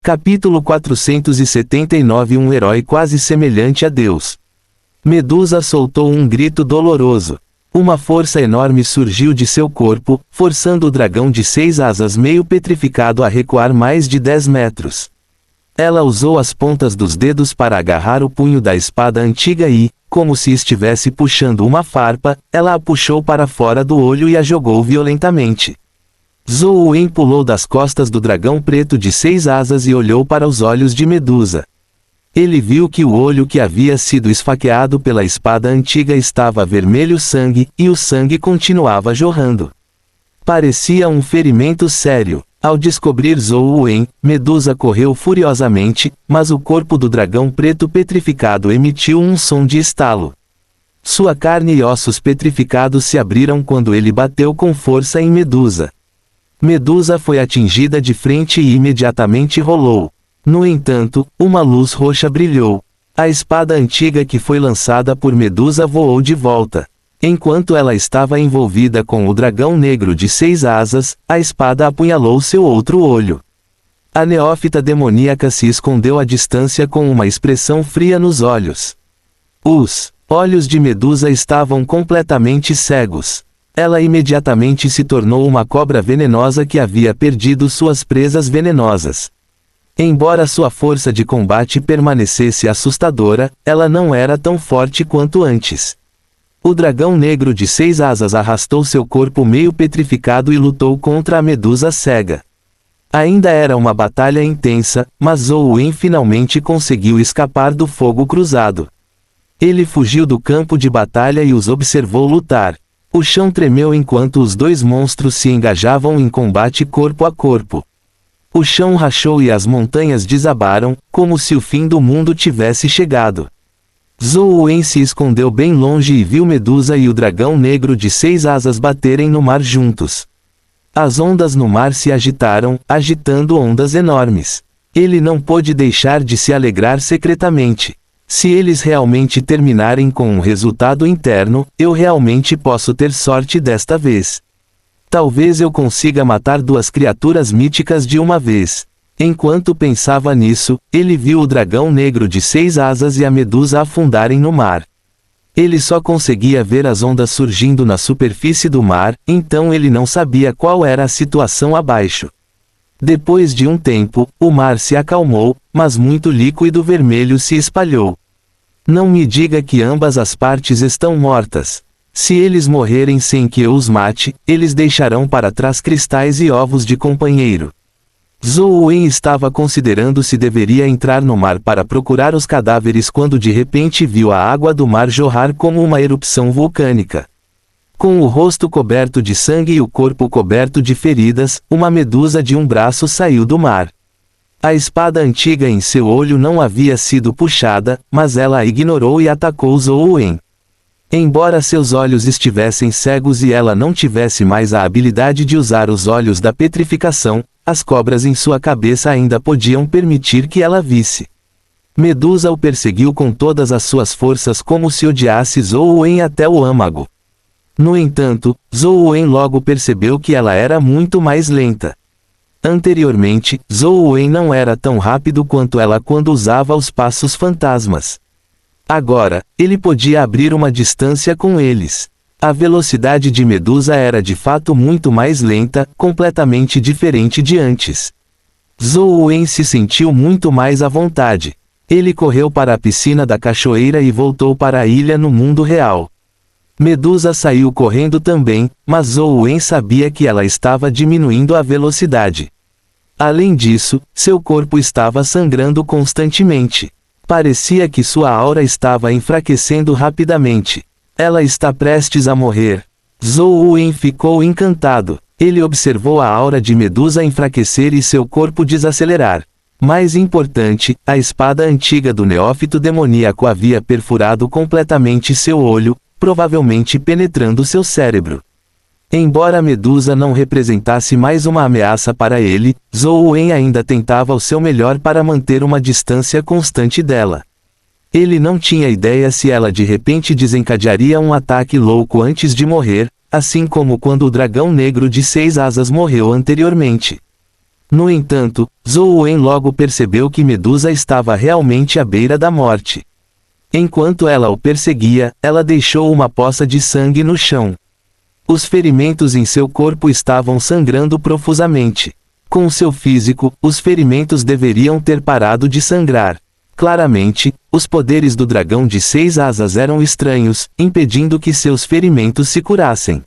Capítulo 479. Um herói quase semelhante a Deus. Medusa soltou um grito doloroso. Uma força enorme surgiu de seu corpo, forçando o dragão de 6 asas meio petrificado a recuar mais de 10 metros. Ela usou as pontas dos dedos para agarrar o punho da espada antiga e, como se estivesse puxando uma farpa, ela a puxou para fora do olho e a jogou violentamente. Zhou Wen pulou das costas do dragão preto de 6 asas e olhou para os olhos de Medusa. Ele viu que o olho que havia sido esfaqueado pela espada antiga estava vermelho sangue, e o sangue continuava jorrando. Parecia um ferimento sério. Ao descobrir Zhou Wen, Medusa correu furiosamente, mas o corpo do dragão preto petrificado emitiu um som de estalo. Sua carne e ossos petrificados se abriram quando ele bateu com força em Medusa. Medusa foi atingida de frente e imediatamente rolou. No entanto, uma luz roxa brilhou. A espada antiga que foi lançada por Medusa voou de volta. Enquanto ela estava envolvida com o dragão negro de 6 asas, a espada apunhalou seu outro olho. A neófita demoníaca se escondeu à distância com uma expressão fria nos olhos. Os olhos de Medusa estavam completamente cegos. Ela imediatamente se tornou uma cobra venenosa que havia perdido suas presas venenosas. Embora sua força de combate permanecesse assustadora, ela não era tão forte quanto antes. O dragão negro de 6 asas arrastou seu corpo meio petrificado e lutou contra a Medusa cega. Ainda era uma batalha intensa, mas Zhou Wen finalmente conseguiu escapar do fogo cruzado. Ele fugiu do campo de batalha e os observou lutar. O chão tremeu enquanto os dois monstros se engajavam em combate corpo a corpo. O chão rachou e as montanhas desabaram, como se o fim do mundo tivesse chegado. Zhou Wen se escondeu bem longe e viu Medusa e o dragão negro de 6 asas baterem no mar juntos. As ondas no mar se agitaram, agitando ondas enormes. Ele não pôde deixar de se alegrar secretamente. Se eles realmente terminarem com um resultado interno, eu realmente posso ter sorte desta vez. Talvez eu consiga matar 2 criaturas míticas de uma vez. Enquanto pensava nisso, ele viu o dragão negro de 6 asas e a Medusa afundarem no mar. Ele só conseguia ver as ondas surgindo na superfície do mar, então ele não sabia qual era a situação abaixo. Depois de um tempo, o mar se acalmou, mas muito líquido vermelho se espalhou. Não me diga que ambas as partes estão mortas. Se eles morrerem sem que eu os mate, eles deixarão para trás cristais e ovos de companheiro. Zhou Wen estava considerando se deveria entrar no mar para procurar os cadáveres quando de repente viu a água do mar jorrar como uma erupção vulcânica. Com o rosto coberto de sangue e o corpo coberto de feridas, uma medusa de um braço saiu do mar. A espada antiga em seu olho não havia sido puxada, mas ela a ignorou e atacou Zhou Wen. Embora seus olhos estivessem cegos e ela não tivesse mais a habilidade de usar os olhos da petrificação, as cobras em sua cabeça ainda podiam permitir que ela visse. Medusa o perseguiu com todas as suas forças como se odiasse Zhou Wen até o âmago. No entanto, Zhou Wen logo percebeu que ela era muito mais lenta. Anteriormente, Zhou Wen não era tão rápido quanto ela quando usava os passos fantasmas. Agora, ele podia abrir uma distância com eles. A velocidade de Medusa era de fato muito mais lenta, completamente diferente de antes. Zhou Wen se sentiu muito mais à vontade. Ele correu para a piscina da cachoeira e voltou para a ilha no mundo real. Medusa saiu correndo também, mas Zhou Wen sabia que ela estava diminuindo a velocidade. Além disso, seu corpo estava sangrando constantemente. Parecia que sua aura estava enfraquecendo rapidamente. Ela está prestes a morrer. Zhou Wen ficou encantado. Ele observou a aura de Medusa enfraquecer e seu corpo desacelerar. Mais importante, a espada antiga do neófito demoníaco havia perfurado completamente seu olho, provavelmente penetrando seu cérebro. Embora Medusa não representasse mais uma ameaça para ele, Zhou Wen ainda tentava o seu melhor para manter uma distância constante dela. Ele não tinha ideia se ela de repente desencadearia um ataque louco antes de morrer, assim como quando o dragão negro de 6 asas morreu anteriormente. No entanto, Zhou Wen logo percebeu que Medusa estava realmente à beira da morte. Enquanto ela o perseguia, ela deixou uma poça de sangue no chão. Os ferimentos em seu corpo estavam sangrando profusamente. Com seu físico, os ferimentos deveriam ter parado de sangrar. Claramente, os poderes do dragão de 6 asas eram estranhos, impedindo que seus ferimentos se curassem.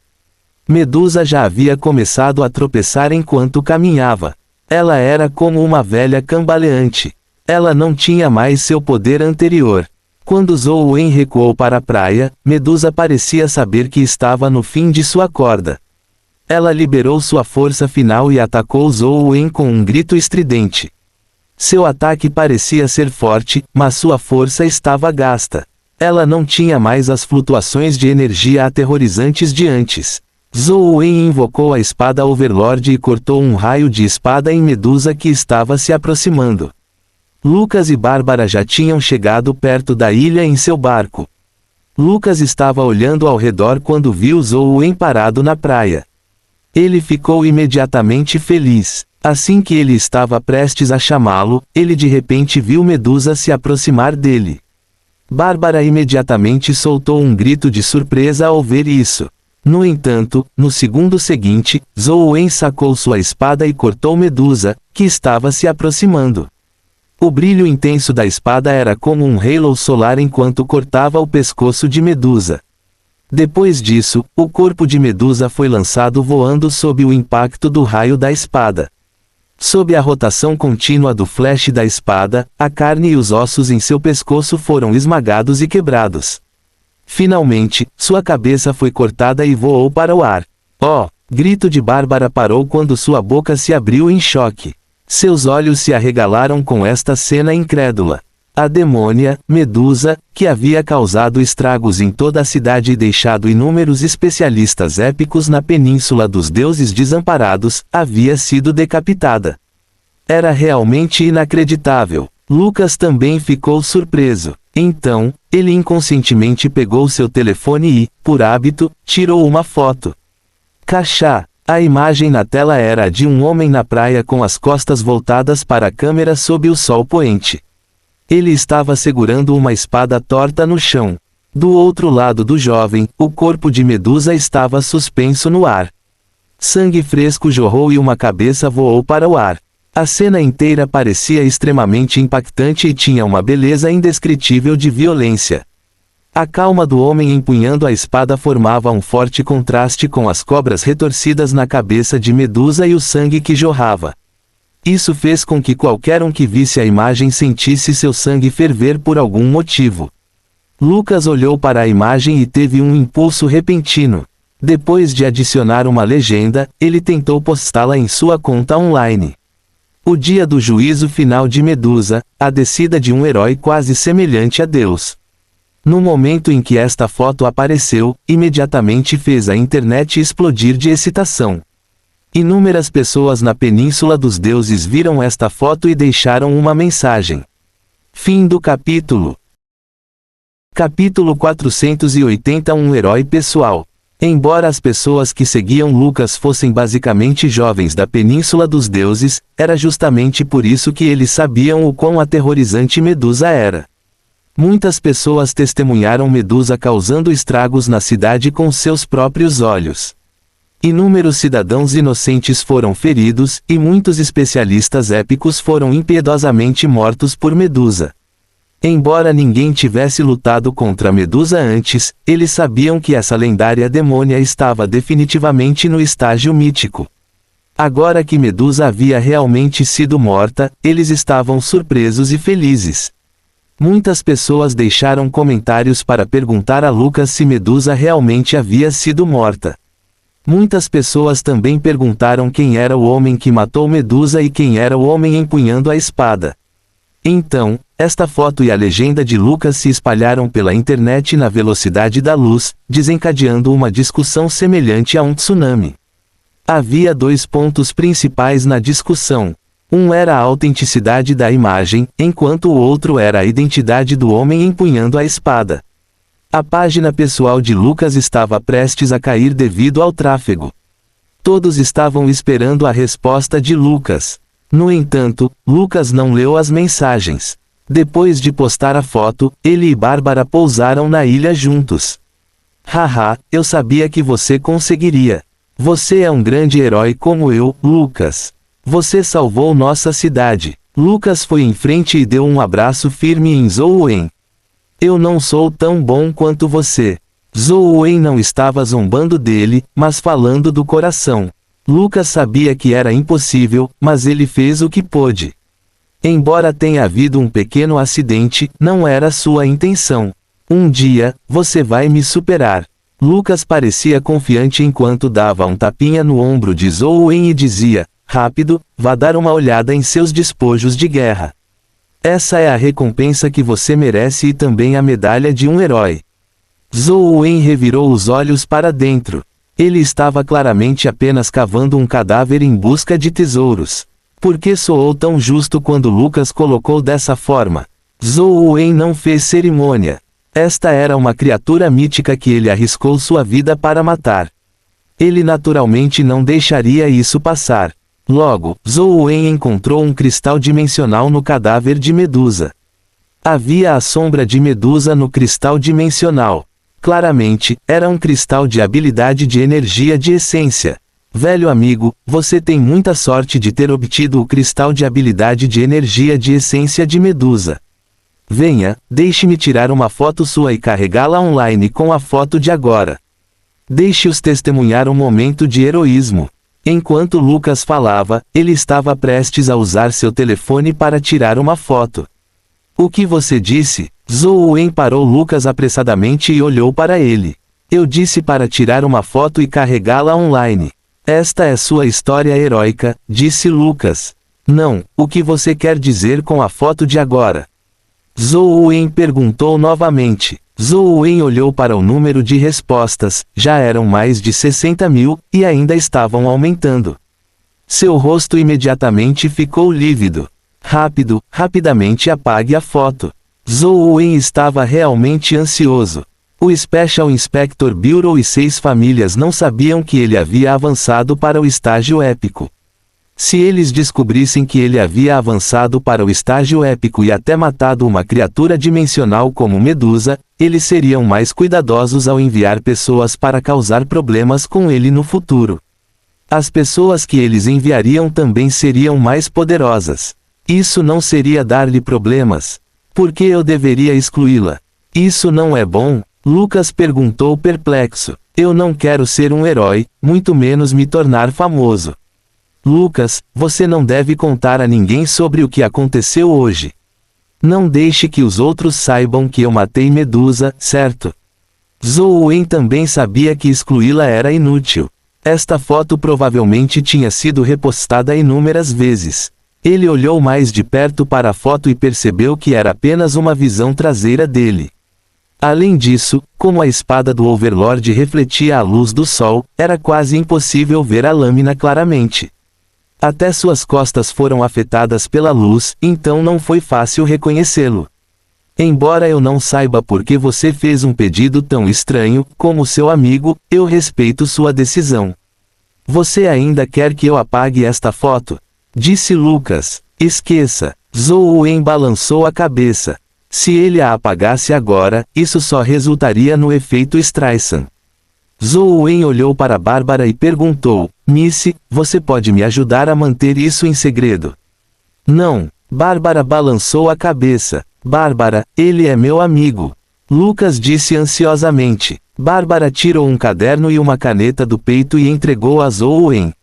Medusa já havia começado a tropeçar enquanto caminhava. Ela era como uma velha cambaleante. Ela não tinha mais seu poder anterior. Quando Zhou Wen recuou para a praia, Medusa parecia saber que estava no fim de sua corda. Ela liberou sua força final e atacou Zhou Wen com um grito estridente. Seu ataque parecia ser forte, mas sua força estava gasta. Ela não tinha mais as flutuações de energia aterrorizantes de antes. Zhou Wen invocou a espada Overlord e cortou um raio de espada em Medusa que estava se aproximando. Lucas e Bárbara já tinham chegado perto da ilha em seu barco. Lucas estava olhando ao redor quando viu Zhou Wen parado na praia. Ele ficou imediatamente feliz. Assim que ele estava prestes a chamá-lo, ele de repente viu Medusa se aproximar dele. Bárbara imediatamente soltou um grito de surpresa ao ver isso. No entanto, no segundo seguinte, Zhou Wen sacou sua espada e cortou Medusa, que estava se aproximando. O brilho intenso da espada era como um halo solar enquanto cortava o pescoço de Medusa. Depois disso, o corpo de Medusa foi lançado voando sob o impacto do raio da espada. Sob a rotação contínua do flash da espada, a carne e os ossos em seu pescoço foram esmagados e quebrados. Finalmente, sua cabeça foi cortada e voou para o ar. Oh! Grito de Bárbara parou quando sua boca se abriu em choque. Seus olhos se arregalaram com esta cena incrédula. A demônia, Medusa, que havia causado estragos em toda a cidade e deixado inúmeros especialistas épicos na Península dos Deuses Desamparados, havia sido decapitada. Era realmente inacreditável. Lucas também ficou surpreso. Então, ele inconscientemente pegou seu telefone e, por hábito, tirou uma foto. Cachá! A imagem na tela era a de um homem na praia com as costas voltadas para a câmera sob o sol poente. Ele estava segurando uma espada torta no chão. Do outro lado do jovem, o corpo de Medusa estava suspenso no ar. Sangue fresco jorrou e uma cabeça voou para o ar. A cena inteira parecia extremamente impactante e tinha uma beleza indescritível de violência. A calma do homem empunhando a espada formava um forte contraste com as cobras retorcidas na cabeça de Medusa e o sangue que jorrava. Isso fez com que qualquer um que visse a imagem sentisse seu sangue ferver por algum motivo. Lucas olhou para a imagem e teve um impulso repentino. Depois de adicionar uma legenda, ele tentou postá-la em sua conta online. O dia do juízo final de Medusa, a descida de um herói quase semelhante a Deus. No momento em que esta foto apareceu, imediatamente fez a internet explodir de excitação. Inúmeras pessoas na Península dos Deuses viram esta foto e deixaram uma mensagem. Fim do capítulo. Capítulo 480. Um herói pessoal. Embora as pessoas que seguiam Lucas fossem basicamente jovens da Península dos Deuses, era justamente por isso que eles sabiam o quão aterrorizante Medusa era. Muitas pessoas testemunharam Medusa causando estragos na cidade com seus próprios olhos. Inúmeros cidadãos inocentes foram feridos, e muitos especialistas épicos foram impiedosamente mortos por Medusa. Embora ninguém tivesse lutado contra Medusa antes, eles sabiam que essa lendária demônia estava definitivamente no estágio mítico. Agora que Medusa havia realmente sido morta, eles estavam surpresos e felizes. Muitas pessoas deixaram comentários para perguntar a Lucas se Medusa realmente havia sido morta. Muitas pessoas também perguntaram quem era o homem que matou Medusa e quem era o homem empunhando a espada. Então, esta foto e a legenda de Lucas se espalharam pela internet na velocidade da luz, desencadeando uma discussão semelhante a um tsunami. Havia 2 pontos principais na discussão. Um era a autenticidade da imagem, enquanto o outro era a identidade do homem empunhando a espada. A página pessoal de Lucas estava prestes a cair devido ao tráfego. Todos estavam esperando a resposta de Lucas. No entanto, Lucas não leu as mensagens. Depois de postar a foto, ele e Bárbara pousaram na ilha juntos. Haha, eu sabia que você conseguiria. Você é um grande herói como eu, Lucas. Você salvou nossa cidade. Lucas foi em frente e deu um abraço firme em Zhou Wen. Eu não sou tão bom quanto você. Zhou Wen não estava zombando dele, mas falando do coração. Lucas sabia que era impossível, mas ele fez o que pôde. Embora tenha havido um pequeno acidente, não era sua intenção. Um dia, você vai me superar. Lucas parecia confiante enquanto dava um tapinha no ombro de Zhou Wen e dizia, rápido, vá dar uma olhada em seus despojos de guerra. Essa é a recompensa que você merece e também a medalha de um herói. Zhou Wen revirou os olhos para dentro. Ele estava claramente apenas cavando um cadáver em busca de tesouros. Por que soou tão justo quando Lucas colocou dessa forma? Zhou Wen não fez cerimônia. Esta era uma criatura mítica que ele arriscou sua vida para matar. Ele naturalmente não deixaria isso passar. Logo, Zhou Wen encontrou um cristal dimensional no cadáver de Medusa. Havia a sombra de Medusa no cristal dimensional. Claramente, era um cristal de habilidade de energia de essência. Velho amigo, você tem muita sorte de ter obtido o cristal de habilidade de energia de essência de Medusa. Venha, deixe-me tirar uma foto sua e carregá-la online com a foto de agora. Deixe-os testemunhar um momento de heroísmo. Enquanto Lucas falava, ele estava prestes a usar seu telefone para tirar uma foto. O que você disse? Zhou Wen parou Lucas apressadamente e olhou para ele. Eu disse para tirar uma foto e carregá-la online. Esta é sua história heróica, disse Lucas. Não, o que você quer dizer com a foto de agora? Zhou Wen perguntou novamente. Zhou Wen olhou para o número de respostas, já eram mais de 60.000, e ainda estavam aumentando. Seu rosto imediatamente ficou lívido. Rápido, rapidamente apague a foto. Zhou Wen estava realmente ansioso. O Special Inspector Bureau e 6 famílias não sabiam que ele havia avançado para o estágio épico. Se eles descobrissem que ele havia avançado para o estágio épico e até matado uma criatura dimensional como Medusa, eles seriam mais cuidadosos ao enviar pessoas para causar problemas com ele no futuro. As pessoas que eles enviariam também seriam mais poderosas. Isso não seria dar-lhe problemas. Por que eu deveria excluí-la? Isso não é bom? Lucas perguntou perplexo. Eu não quero ser um herói, muito menos me tornar famoso. Lucas, você não deve contar a ninguém sobre o que aconteceu hoje. Não deixe que os outros saibam que eu matei Medusa, certo? Zhou Wen também sabia que excluí-la era inútil. Esta foto provavelmente tinha sido repostada inúmeras vezes. Ele olhou mais de perto para a foto e percebeu que era apenas uma visão traseira dele. Além disso, como a espada do Overlord refletia a luz do sol, era quase impossível ver a lâmina claramente. Até suas costas foram afetadas pela luz, então não foi fácil reconhecê-lo. Embora eu não saiba por que você fez um pedido tão estranho, como seu amigo, eu respeito sua decisão. Você ainda quer que eu apague esta foto? Disse Lucas. Esqueça. Zhou Wen balançou a cabeça. Se ele a apagasse agora, isso só resultaria no efeito Streisand. Zhou Wen olhou para Bárbara e perguntou, Missy, você pode me ajudar a manter isso em segredo? Não. Bárbara balançou a cabeça. Bárbara, ele é meu amigo. Lucas disse ansiosamente. Bárbara tirou um caderno e uma caneta do peito e entregou a Zhou Wen.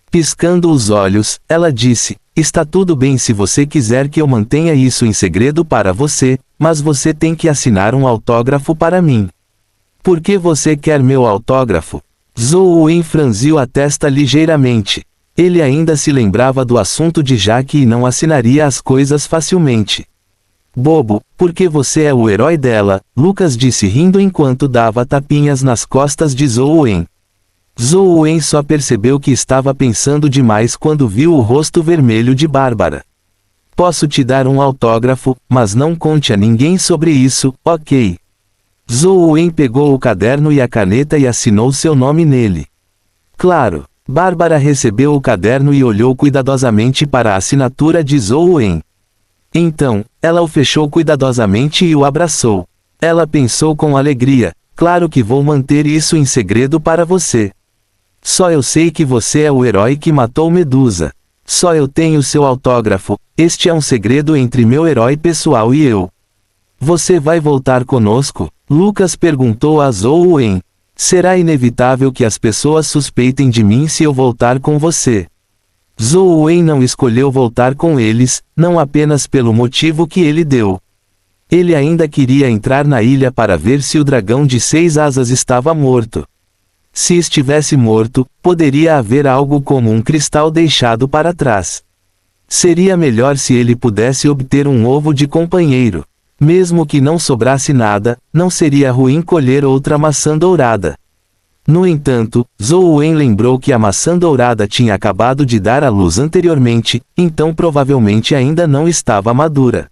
Piscando os olhos, ela disse, está tudo bem se você quiser que eu mantenha isso em segredo para você, mas você tem que assinar um autógrafo para mim. Por que você quer meu autógrafo? Zhou Wen franziu a testa ligeiramente. Ele ainda se lembrava do assunto de Jaque e não assinaria as coisas facilmente. Bobo, porque você é o herói dela, Lucas disse rindo enquanto dava tapinhas nas costas de Zhou Wen. Zhou Wen só percebeu que estava pensando demais quando viu o rosto vermelho de Bárbara. Posso te dar um autógrafo, mas não conte a ninguém sobre isso, ok? Zhou Wen pegou o caderno e a caneta e assinou seu nome nele. Claro. Bárbara recebeu o caderno e olhou cuidadosamente para a assinatura de Zhou Wen. Então, ela o fechou cuidadosamente e o abraçou. Ela pensou com alegria: claro que vou manter isso em segredo para você. Só eu sei que você é o herói que matou Medusa. Só eu tenho seu autógrafo. Este é um segredo entre meu herói pessoal e eu. Você vai voltar conosco? Lucas perguntou a Zhou Wen. Será inevitável que as pessoas suspeitem de mim se eu voltar com você. Zhou Wen não escolheu voltar com eles, não apenas pelo motivo que ele deu. Ele ainda queria entrar na ilha para ver se o dragão de 6 asas estava morto. Se estivesse morto, poderia haver algo como um cristal deixado para trás. Seria melhor se ele pudesse obter um ovo de companheiro. Mesmo que não sobrasse nada, não seria ruim colher outra maçã dourada. No entanto, Zhou Wen lembrou que a maçã dourada tinha acabado de dar à luz anteriormente, então provavelmente ainda não estava madura.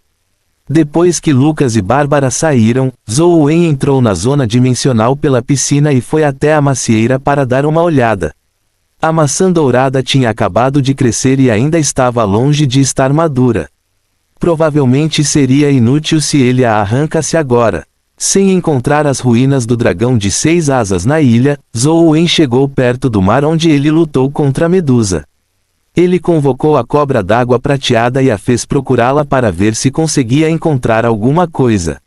Depois que Lucas e Bárbara saíram, Zhou Wen entrou na zona dimensional pela piscina e foi até a macieira para dar uma olhada. A maçã dourada tinha acabado de crescer e ainda estava longe de estar madura. Provavelmente seria inútil se ele a arrancasse agora. Sem encontrar as ruínas do dragão de 6 asas na ilha, Zhou Wen chegou perto do mar onde ele lutou contra a Medusa. Ele convocou a cobra d'água prateada e a fez procurá-la para ver se conseguia encontrar alguma coisa.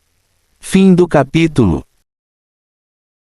Fim do capítulo.